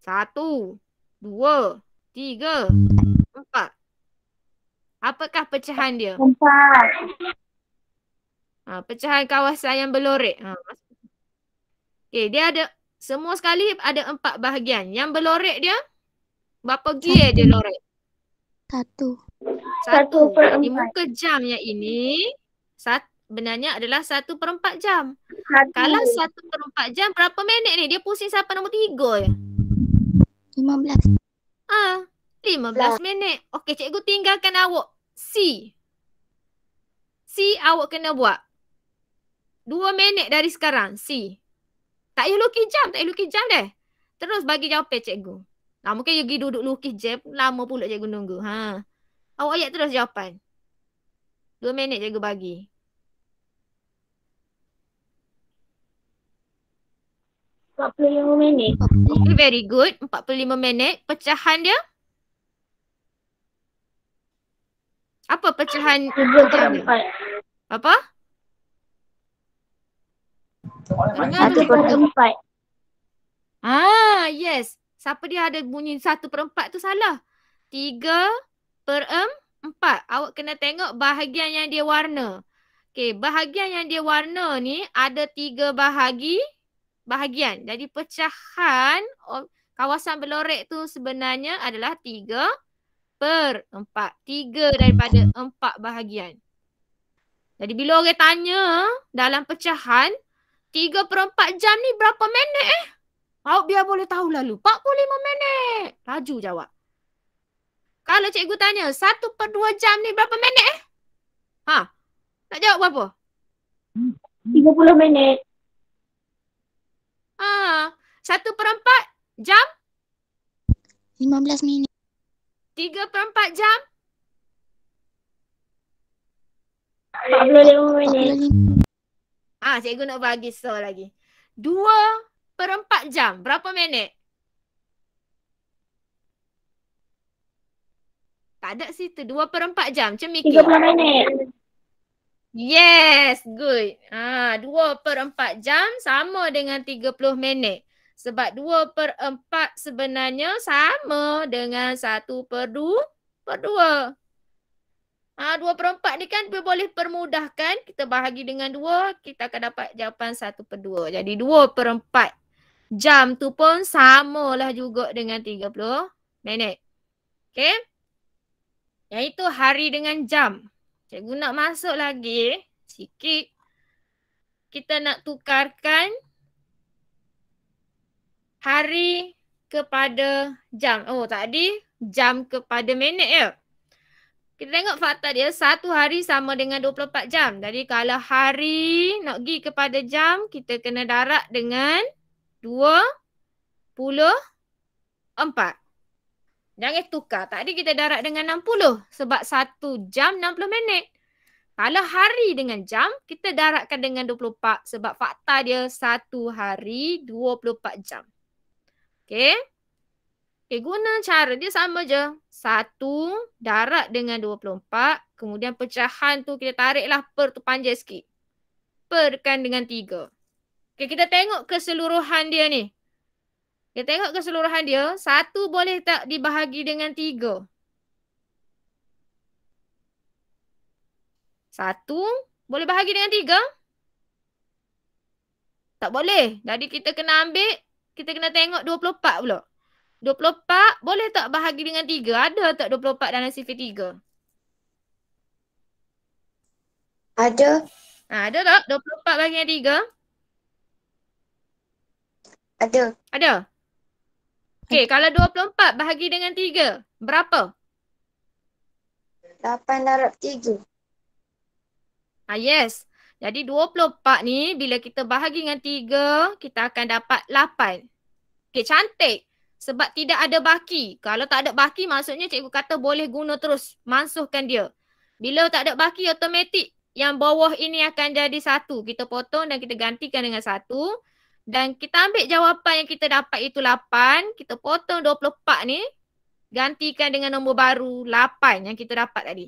1, 2, 3, 4. Apakah pecahan dia? 4. Pecahan kawasan yang berlorek. Okey, dia ada semua sekali ada 4 bahagian. Yang berlorek dia berapa gear dia lorek? 1. 1. Di muka jam yang ini sebenarnya adalah 1/4 jam. Kalau 1/4 jam berapa minit ni? Dia pusing sampai nombor 3 je. 15. 15 minit. Okey, cikgu tinggalkan awak C. C awak kena buat 2 minit dari sekarang. C. Tak payah lukis jam. Tak payah lukis jam deh. Terus bagi jawapan cikgu. Nah, mungkin you pergi duduk lukis jam. Lama pula cikgu nunggu. Awak ayat terus jawapan. 2 minit cikgu bagi. $45 minit. Okay, very good. 45 minit. Pecahan dia? Apa pecahan jam dia? 3/4. Apa? 1/4. Yes. Siapa dia ada bunyi 1/4 tu salah. 3/4. Awak kena tengok bahagian yang dia warna. Okey, bahagian yang dia warna ni ada 3 bahagian. Jadi pecahan kawasan berlorek tu sebenarnya adalah 3/4. 3 daripada 4 bahagian. Jadi bila orang tanya dalam pecahan 3/4 jam ni berapa minit awak biar boleh tahu lalu. 45 minit. Laju jawab. Kalau cikgu tanya 1/2 jam ni berapa minit nak jawab berapa? 30 minit. 1/4 jam? 15 minit. 3/4 jam? 45 minit. Cikgu nak bagi soal lagi. 2/4 jam. Berapa minit? Tak ada situ. 2/4 jam. Macam mikir. 30 minit. Yes. Good. 2/4 jam sama dengan 30 minit. Sebab 2/4 sebenarnya sama dengan 1/2. 2/4 ni kan boleh permudahkan. Kita bahagi dengan 2, kita akan dapat jawapan 1/2. Jadi 2/4 jam tu pun samalah juga dengan 30 minit. Okay. Yang itu hari dengan jam. Cikgu nak masuk lagi sikit. Kita nak tukarkan hari kepada jam. Tadi jam kepada minit ya. Kita tengok fakta dia, 1 hari sama dengan 24 jam. Jadi kalau hari nak pergi kepada jam, kita kena darab dengan 24. Jangan tukar. Tadi kita darab dengan 60 sebab 1 jam 60 minit. Kalau hari dengan jam, kita darabkan dengan 24 sebab fakta dia 1 hari 24 jam. Okay. Guna cara dia sama je. 1 darab dengan 24. Kemudian pecahan tu kita tariklah per tu panjang sikit. Perkan dengan 3. Okay, kita tengok keseluruhan dia ni. Kita tengok keseluruhan dia. 1 boleh tak dibahagi dengan 3? 1 boleh bahagi dengan 3? Tak boleh. Jadi kita kena ambil, kita kena tengok 24 pula. 24 boleh tak bahagi dengan 3? Ada tak 24 dalam sifar 3? Ada. Ada tak 24 bahagi dengan 3? Ada. Ada? Okey, kalau 24 bahagi dengan 3, berapa? 8 darab 3. Yes. Jadi 24 ni bila kita bahagi dengan 3, kita akan dapat 8. Okey, cantik. Sebab tidak ada baki. Kalau tak ada baki maksudnya cikgu kata boleh guna terus. Mansuhkan dia. Bila tak ada baki automatik yang bawah ini akan jadi 1. Kita potong dan kita gantikan dengan 1. Dan kita ambil jawapan yang kita dapat itu 8. Kita potong 24 ni. Gantikan dengan nombor baru 8 yang kita dapat tadi.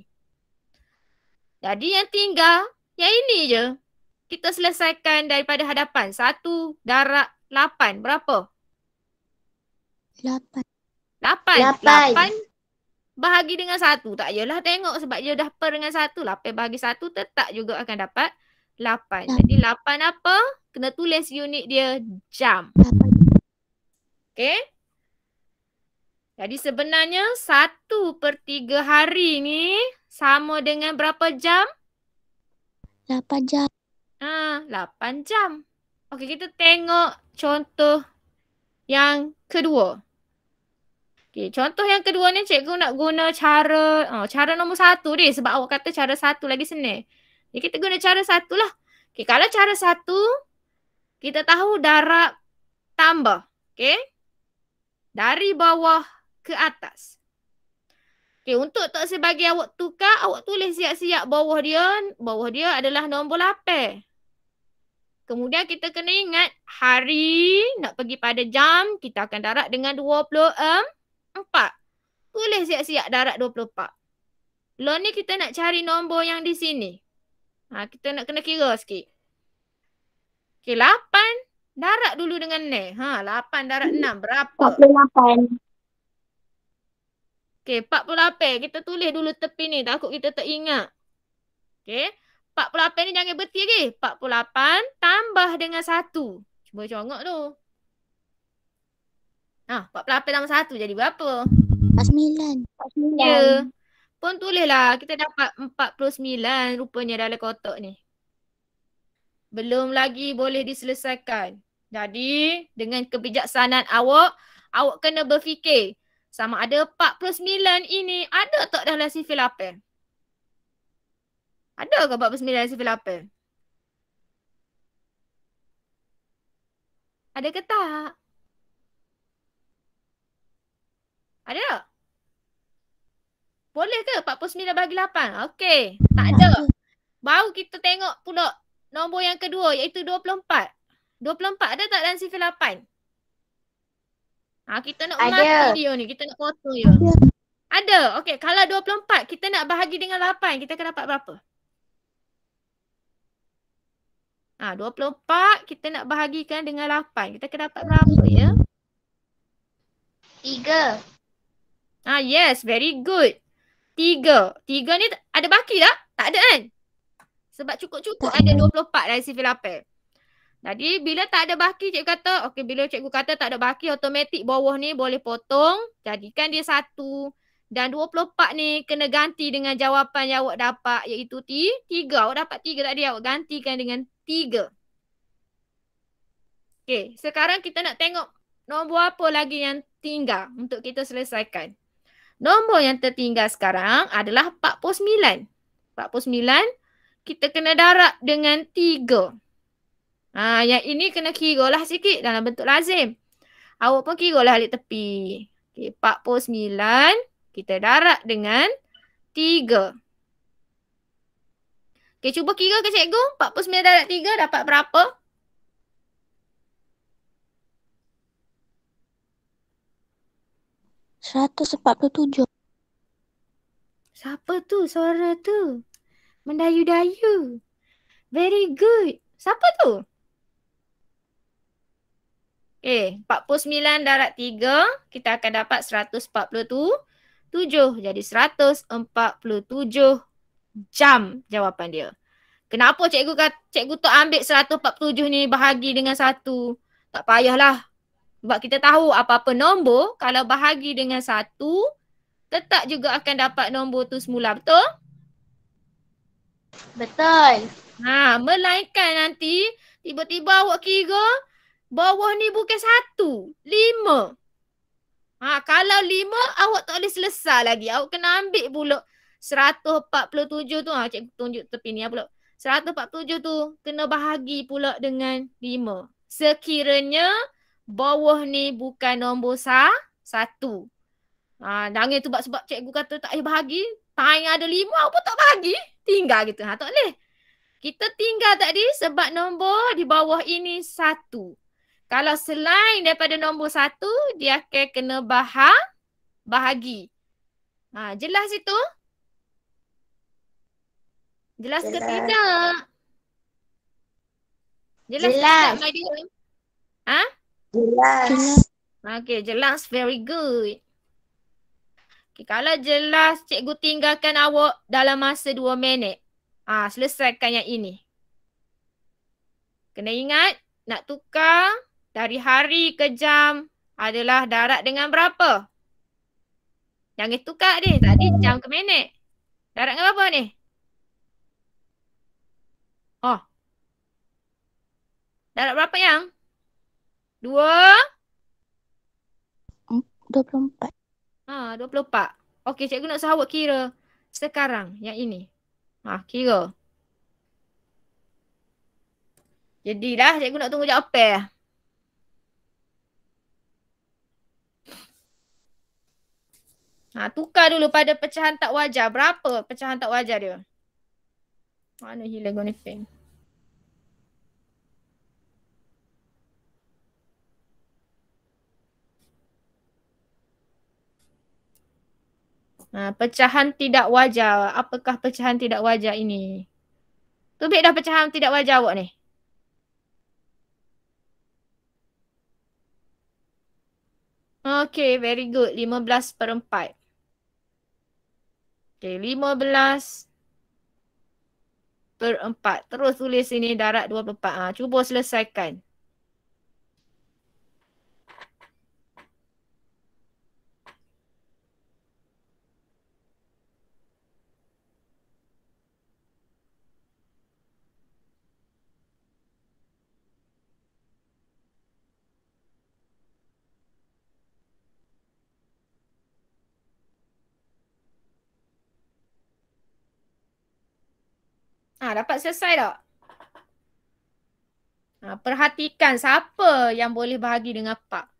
Jadi yang tinggal yang ini je. Kita selesaikan daripada hadapan. 1 darab 8. Berapa? 8. 8 bahagi dengan 1. Tak payahlah tengok sebab dia dah per dengan 1. 8 bahagi 1 tetap juga akan dapat 8. Jadi 8 apa? Kena tulis unit dia jam. Okay. Jadi sebenarnya 1/3 hari ni sama dengan berapa jam? 8 jam. 8 jam. Okey, kita tengok contoh yang kedua. Okay, contoh yang kedua ni cikgu nak guna cara nombor 1 dia sebab awak kata cara 1 lagi senang. Jadi kita guna cara 1 lah. Okay, kalau cara 1 kita tahu darab tambah. Okay. Dari bawah ke atas. Okay, untuk tak sebagi awak tukar, awak tulis siap-siap bawah dia. Bawah dia adalah nombor 8. Kemudian kita kena ingat hari nak pergi pada jam, kita akan darab dengan 24. Tulis siap-siap darab 24. Lalu ni kita nak cari nombor yang di sini. Kita nak kena kira sikit. Okay, 8 darab dulu dengan ni. 8 darab 6 berapa? 48. Okay, 48. Kita tulis dulu tepi ni. Takut kita tak ingat. Okay. 48 ni jangan berhenti lagi. 48 tambah dengan 1. Cuba congok tu. 48 tambah 1 jadi berapa? 49. Ya. Pun tulislah. Kita dapat 49 rupanya dalam kotak ni. Belum lagi boleh diselesaikan. Jadi, dengan kebijaksanaan awak kena berfikir. Sama ada 49 ini ada tak dalam sifil 8? Ada ke 49 sifil 8? Ada ke tak? Ada tak? Boleh ke 49 bagi 8? Okey. Tak ada. Baru kita tengok pula nombor yang kedua iaitu 24. 24 ada tak dalam sifil 8? Kita nak mati dia ni. Kita nak potong dia. Ada. Okey. Kalau 24 kita nak bahagi dengan 8. Kita akan dapat berapa? 24 kita nak bahagikan dengan 8. Kita akan dapat berapa ya? 3. Yes. Very good. 3. 3 ni ada baki tak? Tak ada kan? Sebab cukup-cukup ada 24 dari sifil 8. Jadi bila tak ada baki cikgu kata, bila cikgu kata tak ada baki automatik bawah ni boleh potong. Jadikan dia 1. Dan 24 ni kena ganti dengan jawapan yang awak dapat iaitu 3. Awak dapat 3 tadi, awak gantikan dengan 3. Okay, sekarang kita nak tengok nombor apa lagi yang tinggal untuk kita selesaikan. Nombor yang tertinggal sekarang adalah 49. 49 kita kena darab dengan 3. Yang ini kena kira lah sikit dalam bentuk lazim. Awak pun kira lah alik tepi. Okay, 49 kita darab dengan 3. Okay, cuba kira ke cikgu. 49 darab 3 dapat berapa? $147. Siapa tu suara tu? Mendayu-dayu. Very good. Siapa tu? Okay, 49 darab 3, kita akan dapat 147. Jadi 147 jam jawapan dia. Kenapa cikgu tak ambil 147 ni bahagi dengan 1? Tak payahlah. Sebab kita tahu apa-apa nombor, kalau bahagi dengan 1, tetap juga akan dapat nombor tu semula. Betul? Betul. Melainkan nanti tiba-tiba awak kira bawah ni bukan 1, 5. Kalau 5 awak tak boleh selesai lagi. Awak kena ambil pula 147 tu. Cikgu tunjuk tepi ni pula. 147 tu kena bahagi pula dengan 5. Sekiranya bawah ni bukan nombor 1. Jangan tu sebab cikgu kata tak payah bahagi. Time ada 5 awak pun tak bahagi. Tinggal gitu. Tak boleh. Kita tinggal tadi sebab nombor di bawah ini 1. Kalau selain daripada nombor 1, dia akan kena bahagi. Jelas itu? Jelas ke tidak? Jelas. Tak, my dear? Jelas. Okay, jelas. Very good. Okay, kalau jelas, cikgu tinggalkan awak dalam masa 2 minit. Selesaikan yang ini. Kena ingat, nak tukar dari hari ke jam adalah darab dengan berapa? Jangan tukar ni. Tadi jam ke minit. Darab dengan berapa ni? Darab berapa yang? 24. 24. Okey, cikgu nak suruh awak kira sekarang yang ini. Kira. Jadilah cikgu nak tunggu jawapan. Tukar dulu pada pecahan tak wajar. Berapa pecahan tak wajar dia? Mana hilang guna pen? Pecahan tidak wajar. Apakah pecahan tidak wajar ini? Tubik dah pecahan tidak wajar awak ni. Okay, very good. 15/4. Okay, 15/4. Terus tulis sini darat 24. Cuba selesaikan. Dapat selesai tak? Perhatikan siapa yang boleh bahagi dengan Pak.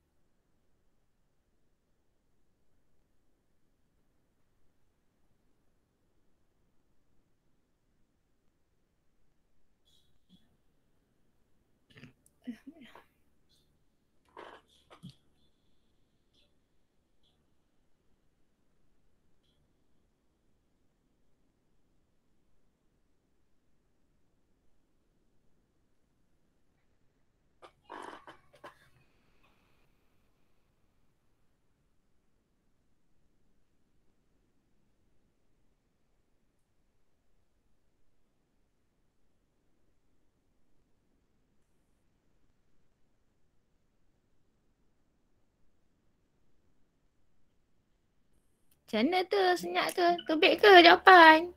Macam mana tu? Senyap tu? Tubik ke jawapan?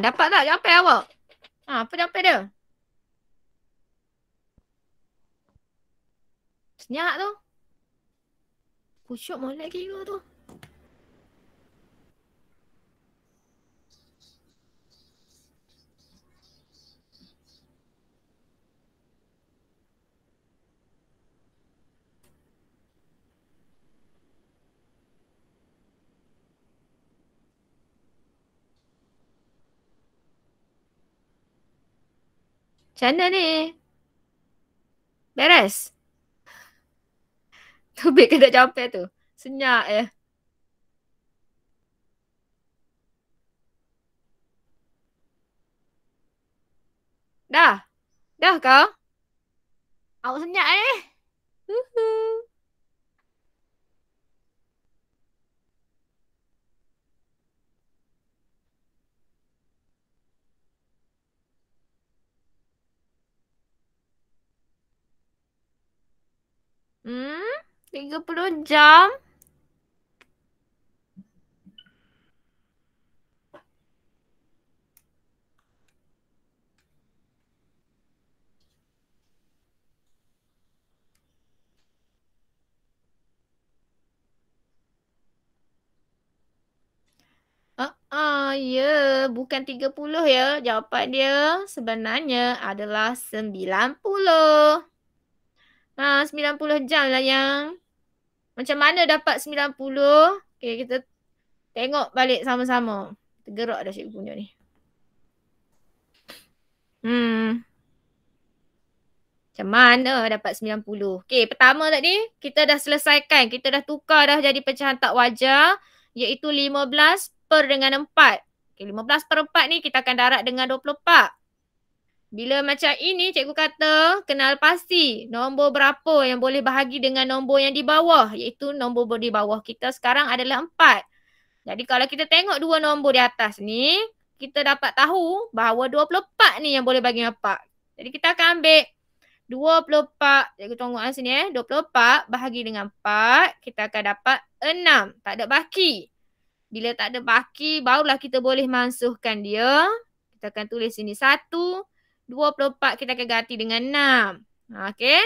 Dapat tak jawapan awak? Apa jawapan dia? Senyap tu. Kusyuk molek kira tu. Macam mana ni? Beres? Tubik ke tak jawapan tu? Senyap Dah? Dah kau? Awak senyap Hmm? 30 jam? Ya. Bukan 30 ya. Jawapan dia sebenarnya adalah 90. 90 jam lah yang. Macam mana dapat 90? Okay, kita tengok balik sama-sama. Tergerak dah cikgu punya ni. Macam mana dapat 90? Okay, pertama tadi kita dah selesaikan. Kita dah tukar dah jadi pecahan tak wajar. Iaitu 15/4. Okay, 15/4 ni kita akan darat dengan 24. Bila macam ini cikgu kata kenal pasti nombor berapa yang boleh bahagi dengan nombor yang di bawah. Iaitu nombor di bawah kita sekarang adalah 4. Jadi kalau kita tengok dua nombor di atas ni, kita dapat tahu bahawa 24 ni yang boleh bagi dengan 4. Jadi kita akan ambil 24. Cikgu tengok sini 24 bahagi dengan 4. Kita akan dapat 6. Tak ada baki. Bila tak ada baki, barulah kita boleh masukkan dia. Kita akan tulis sini 1. 24 kita akan ganti dengan 6. Okey.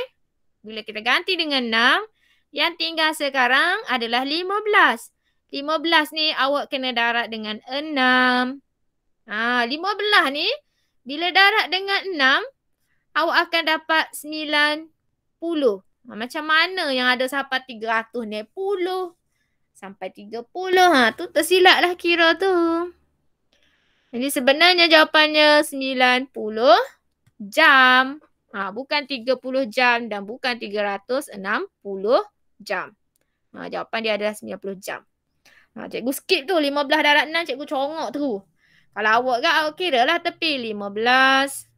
Bila kita ganti dengan 6, yang tinggal sekarang adalah 15. 15 ni awak kena darab dengan 6. 15 ni bila darab dengan 6, awak akan dapat 90. Macam mana yang ada sampai 300 ni? 10 sampai 30. Tu tersilaplah kira tu. Jadi sebenarnya jawapannya 90 jam. Bukan 30 jam dan bukan 360 jam. Jawapan dia adalah 90 jam. Cikgu skip tu 15 darab 6, cikgu congok tu. Kalau awak kan, awak kira lah tepi 15.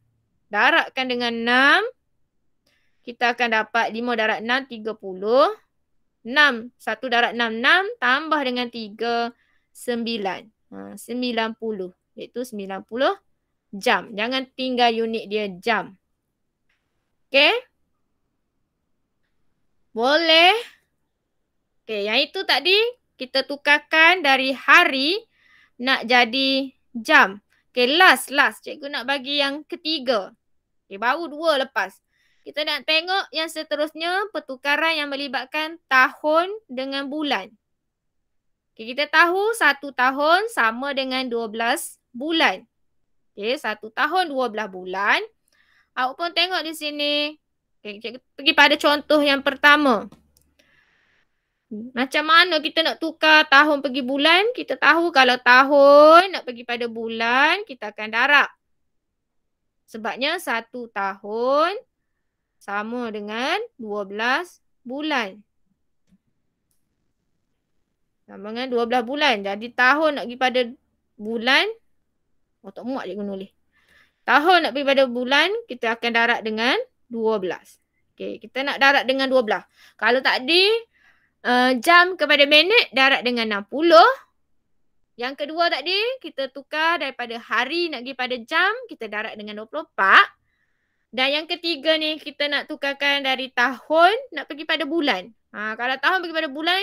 Darabkan dengan 6. Kita akan dapat 5 darab 6, 30. 6, 1 darab 6, 6. Tambah dengan 3, 9. 90. Iaitu 90 jam. Jangan tinggal unit dia jam. Okey? Boleh? Okey, yang itu tadi kita tukarkan dari hari nak jadi jam. Okey, last. Cikgu nak bagi yang ketiga. Okey, baru 2 lepas. Kita nak tengok yang seterusnya, pertukaran yang melibatkan tahun dengan bulan. Okey, kita tahu 1 tahun sama dengan 12 bulan. Okey, 1 tahun 12 bulan. Awak pun tengok di sini. Okay, cikgu pergi pada contoh yang pertama. Macam mana kita nak tukar tahun pergi bulan? Kita tahu kalau tahun nak pergi pada bulan, kita akan darab. Sebabnya 1 tahun sama dengan 12 bulan. Sama dengan 12 bulan. Jadi tahun nak pergi pada bulan. Tak muat cikgu nulis. Tahun nak pergi pada bulan, kita akan darab dengan 12. Okey, kita nak darab dengan 12. Kalau tadi jam kepada minit, darab dengan 60. Yang kedua tadi, kita tukar daripada hari nak pergi pada jam, kita darab dengan 24. Dan yang ketiga ni, kita nak tukarkan dari tahun nak pergi pada bulan. Kalau tahun pergi pada bulan,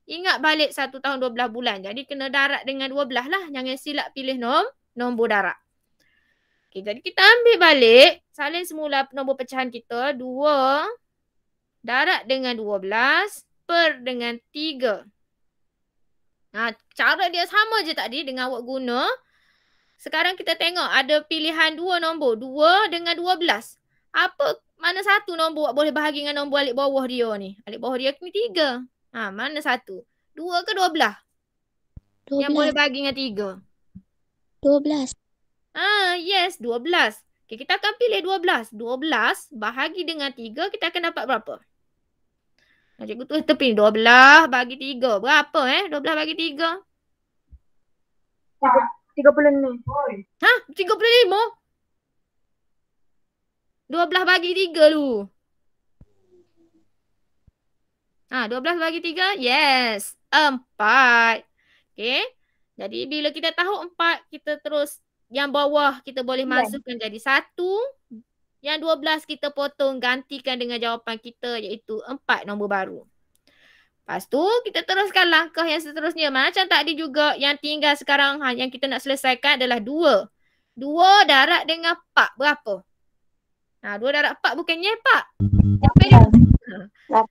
ingat balik 1 tahun 12 bulan. Jadi kena darab dengan 12 lah. Jangan silap pilih nombor darab. Okay, jadi kita ambil balik salin semula nombor pecahan kita. 2 darab dengan 12 per dengan 3. Cara dia sama je tadi dengan awak guna. Sekarang kita tengok ada pilihan 2 nombor. 2 dengan 12. Mana satu nombor awak boleh bahagi dengan nombor alik bawah dia ni? Alik bawah dia ni 3. Mana satu? 2 ke 12? 12. Yang boleh bahagi dengan 3? 12. Yes, 12. Okay, kita akan pilih 12. 12 bahagi dengan 3, kita akan dapat berapa? Cikgu tulis tepi 12 bagi 3. Berapa 12 bagi 3? 35. 35? 12 bagi 3 dulu. 12 bagi 3? Yes. 4. Okay. Jadi bila kita tahu 4, kita terus yang bawah kita boleh masukkan jadi 1. Yang 12 kita potong, gantikan dengan jawapan kita iaitu 4 nombor baru. Lepas tu kita teruskan langkah yang seterusnya. Macam tadi juga yang tinggal sekarang yang kita nak selesaikan adalah 2. 2 darab dengan 4. Berapa? 2 darab 4 bukannya 4.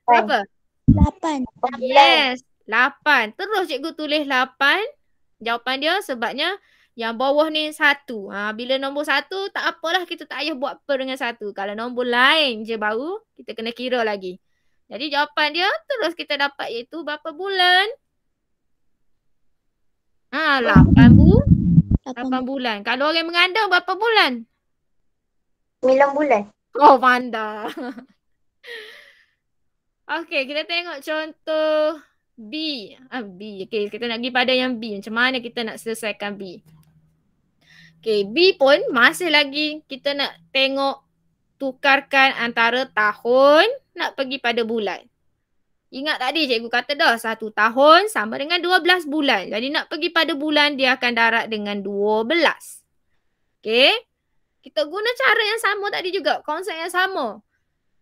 Berapa? 8. Yes. 8. Terus cikgu tulis 8. Jawapan dia sebabnya yang bawah ni 1. Bila nombor 1 tak apalah, kita tak payah buat per dengan 1. Kalau nombor lain je baru kita kena kira lagi. Jadi jawapan dia terus kita dapat iaitu berapa bulan? 8 bulan. Kalau orang mengandung berapa bulan? 9 bulan. Oh, pandai. Okey, kita tengok contoh B. B. Okey, kita nak pergi pada yang B. Macam mana kita nak selesaikan B? Okey, B pun masih lagi kita nak tengok tukarkan antara tahun nak pergi pada bulan. Ingat tadi cikgu kata dah 1 tahun sama dengan 12 bulan. Jadi nak pergi pada bulan dia akan darab dengan 12. Okey. Kita guna cara yang sama tadi juga. Konsep yang sama.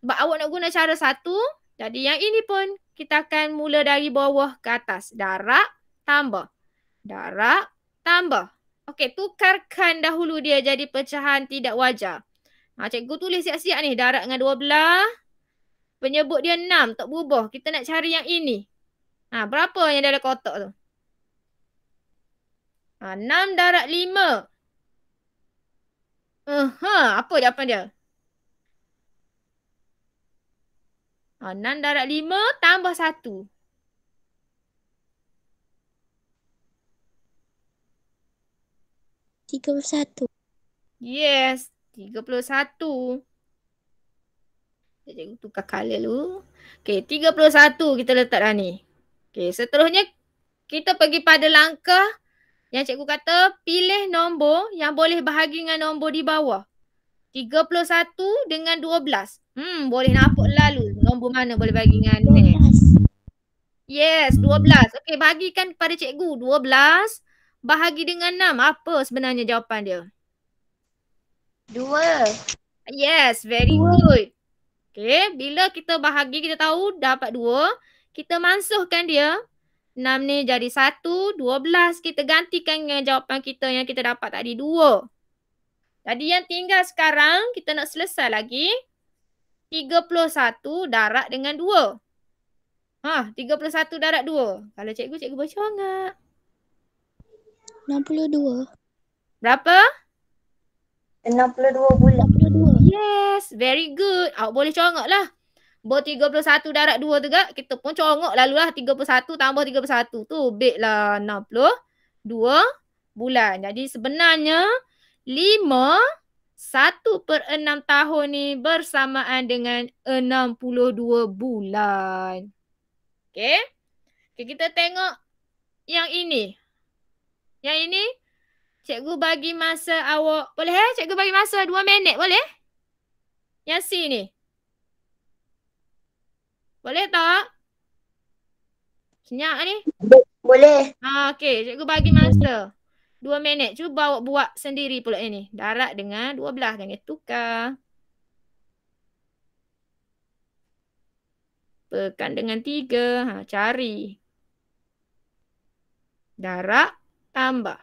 Sebab awak nak guna cara satu. Jadi yang ini pun kita akan mula dari bawah ke atas. Darab tambah. Darab tambah. Okey, tukarkan dahulu dia jadi pecahan tidak wajar. Cikgu tulis siap-siap ni. Darab dengan 12. Penyebut dia 6. Tak berubah. Kita nak cari yang ini. Berapa yang dalam kotak tu? 6 darab 5. Apa jawapan dia? 6 darab 5 tambah 1. 31. Yes, 31. Cikgu tukar color dulu. Okey, 31 kita letak dah ni. Okey, seterusnya kita pergi pada langkah yang cikgu kata pilih nombor yang boleh bahagi dengan nombor di bawah. 31 dengan 12. Boleh nampak lalu nombor mana boleh bagi dengan ni. 12. Yes, 12. Okey, bagikan kepada cikgu. 12 bahagi dengan 6. Apa sebenarnya jawapan dia? 2. Yes, very good. Okey, bila kita bahagi kita tahu dapat 2. Kita mansuhkan dia. 6 ni jadi 1, 12. Kita gantikan dengan jawapan kita yang kita dapat tadi 2. Jadi yang tinggal sekarang kita nak selesai lagi. 31 darab dengan 2. 31 darab 2. Kalau cikgu baca enggak? 62. Berapa? 62 bulan. 62. Yes, very good. Awak boleh congok lah. 31 darab 2 tu gak, kita pun congok lalu lah 31 tambah 31. Tu beg lah 62 bulan. Jadi sebenarnya 1/6 tahun ni bersamaan dengan 62 bulan. Okey. Okay, kita tengok yang ini. Yang ini, cikgu bagi masa awak. Boleh cikgu bagi masa 2 minit boleh? Yang C ni. Boleh tak? Senyap ni? Boleh. Okey, cikgu bagi masa 2 minit. Cuba awak buat sendiri pula ini. Darab dengan 12. Jangan tukar. Pekan dengan 3. Cari. Darab tambah.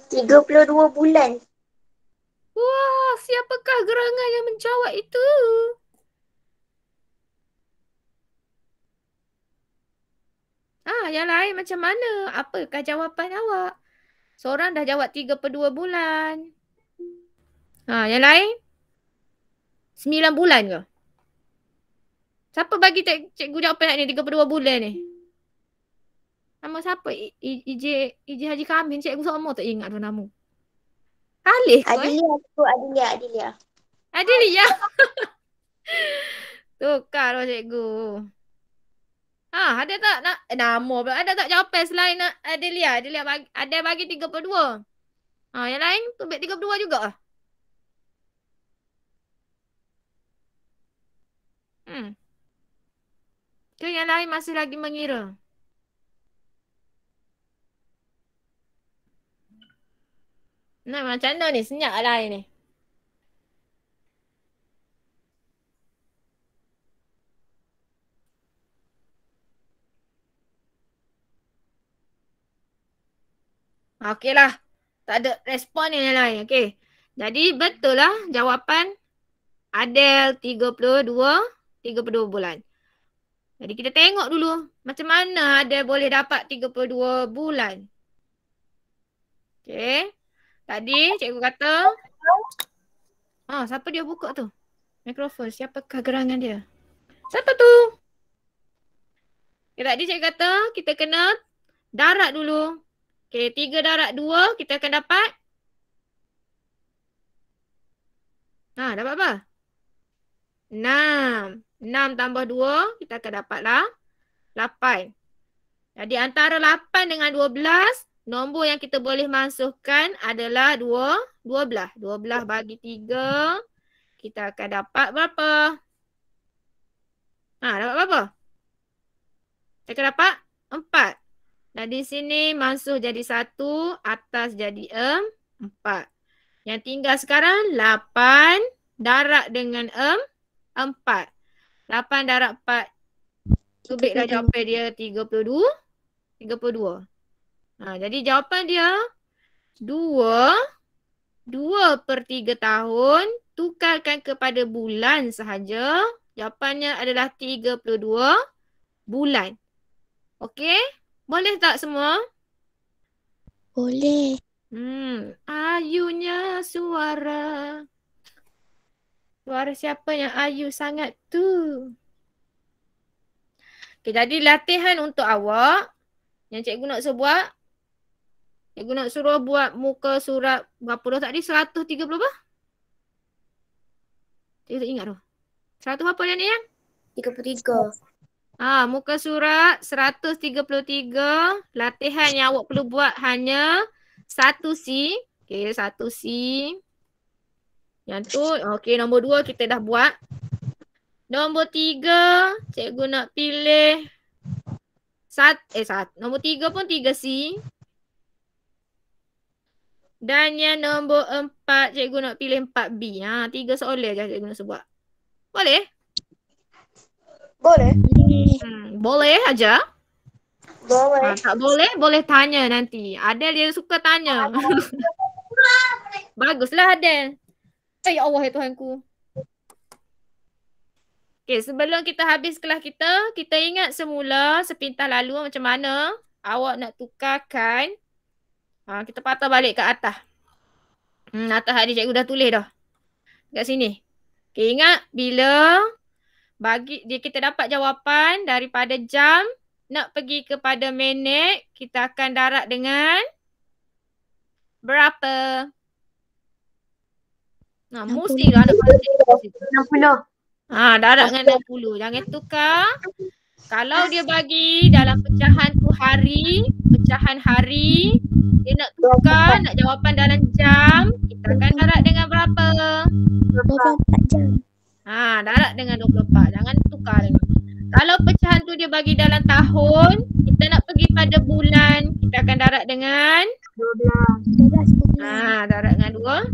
$32 bulan. Wah, siapakah gerangan yang menjawab itu? Yang lain macam mana? Apakah jawapan awak? Seorang dah jawab 3/2 bulan. Yang lain? 9 bulan ke? Siapa bagi cikgu jawapan ni 3/2 bulan ni? Nama siapa? IJ Haji Kamil. Cikgu sama tak ingat tu nama. Halih ke? Adilia. Adilia. Tukar lah cikgu. Ada tak nak nama pula? Ada tak jawapan selain Adelia? Adelia ada bagi 3/2. Yang lain tu bet 3/2 juga ah. Ke yang lain masih lagi mengira? Nah, macam mana ni? Senyap lah air ni. Okey lah. Tak ada respon yang lain. Okey. Jadi betul lah jawapan Adele 32 bulan. Jadi kita tengok dulu macam mana Adele boleh dapat 32 bulan. Okey. Tadi cikgu kata. Siapa dia buka tu? Mikrofon. Siapakah gerangan dia? Siapa tu? Okay, tadi cikgu kata kita kena darat dulu. Okey, 3 darat 2 kita akan dapat. Dapat apa? 6. 6 tambah 2 kita akan dapatlah 8. Jadi antara 8 dengan 12, nombor yang kita boleh masukkan adalah 12. 12 bagi 3, kita akan dapat berapa? Dapat berapa? Kita akan dapat 4. Dan di sini masuk jadi 1, atas jadi 4. Yang tinggal sekarang 8 darat dengan 4. 8 darat 4. Kubik dah jawapan dia 32. Jadi jawapan dia 2/3 tahun. Tukarkan kepada bulan sahaja. Jawapannya adalah 32 bulan. Okey? Boleh tak semua? Boleh. Ayunya suara. Suara siapa yang ayu sangat tu? Okay, jadi latihan untuk awak. Yang cikgu nak suruh buat. Cikgu nak suruh buat muka surat berapa dah tadi? 130 apa? Cikgu tak ingat tu. 100 apa yang ni yang? 33. Muka surat 133. Latihan yang awak perlu buat hanya 1C. Okay, 1C. Yang tu, okay, nombor 2 kita dah buat. Nombor 3, cikgu nak pilih nombor 3 pun 3C. Dan yang nombor 4, cikgu nak pilih 4B. 3 soalan je cikgu nak buat. Boleh? Boleh. Boleh aja. Boleh. Tak boleh, boleh tanya nanti. Adel dia suka tanya. Baguslah Adel. Ya Allah ya Tuhanku. Okay, sebelum kita habis kelas kita ingat semula sepintas lalu macam mana awak nak tukarkan. Kita patah balik ke atas. Atas hari cikgu dah tulis dah. Kat sini. Okay, ingat bila kita dapat jawapan daripada jam nak pergi kepada minit, kita akan darat dengan berapa? Mestilah nak pasti. 60. Darat dengan 60. Jangan tukar. Kalau dia bagi dalam pecahan tu pecahan hari, dia nak tukar, nak jawapan dalam jam, kita akan darat dengan berapa? 24 jam. Darat dengan 24. Jangan tukar. Kalau pecahan tu dia bagi dalam tahun, kita nak pergi pada bulan, kita akan darat dengan 12. darat dengan 12.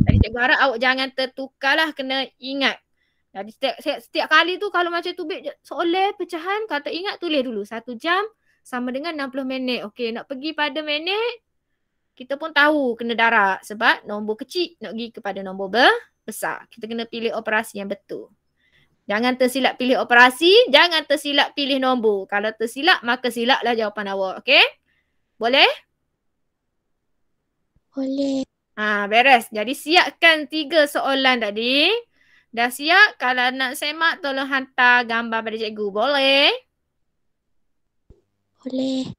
Jadi cikgu harap awak jangan tertukarlah, kena ingat. Jadi setiap kali tu kalau macam tu soalan pecahan, kata ingat tulis dulu 1 jam sama dengan 60 minit. Okey, nak pergi pada minit, kita pun tahu kena darat sebab nombor kecil nak pergi kepada nombor besar. Kita kena pilih operasi yang betul. Jangan tersilap pilih operasi, jangan tersilap pilih nombor. Kalau tersilap, maka silaplah jawapan awak. Okey? Boleh? Boleh. Beres. Jadi siapkan 3 soalan tadi. Dah siap? Kalau nak semak, tolong hantar gambar pada cikgu. Boleh? Boleh.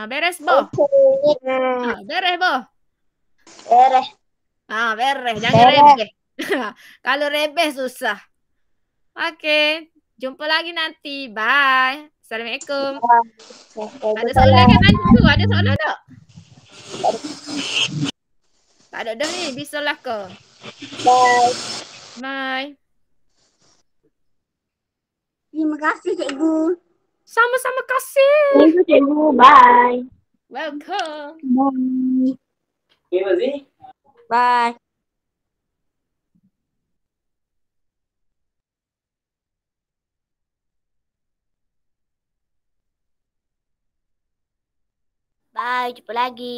Beres, Boh? Beres, Boh? Beres. Beres. Jangan rebeh. Kalau rebeh susah. Okey. Jumpa lagi nanti. Bye. Assalamualaikum. Ada soalan ke tadi tu? Ada soalan tak? Tak ada dah ni. Bisalah ke? Bye. Bye. Terima kasih cikgu. Sama-sama kasih. Thank you cikgu. Bye. Welcome. Bye. Okay, Mazi. Bye. Bye, jumpa lagi.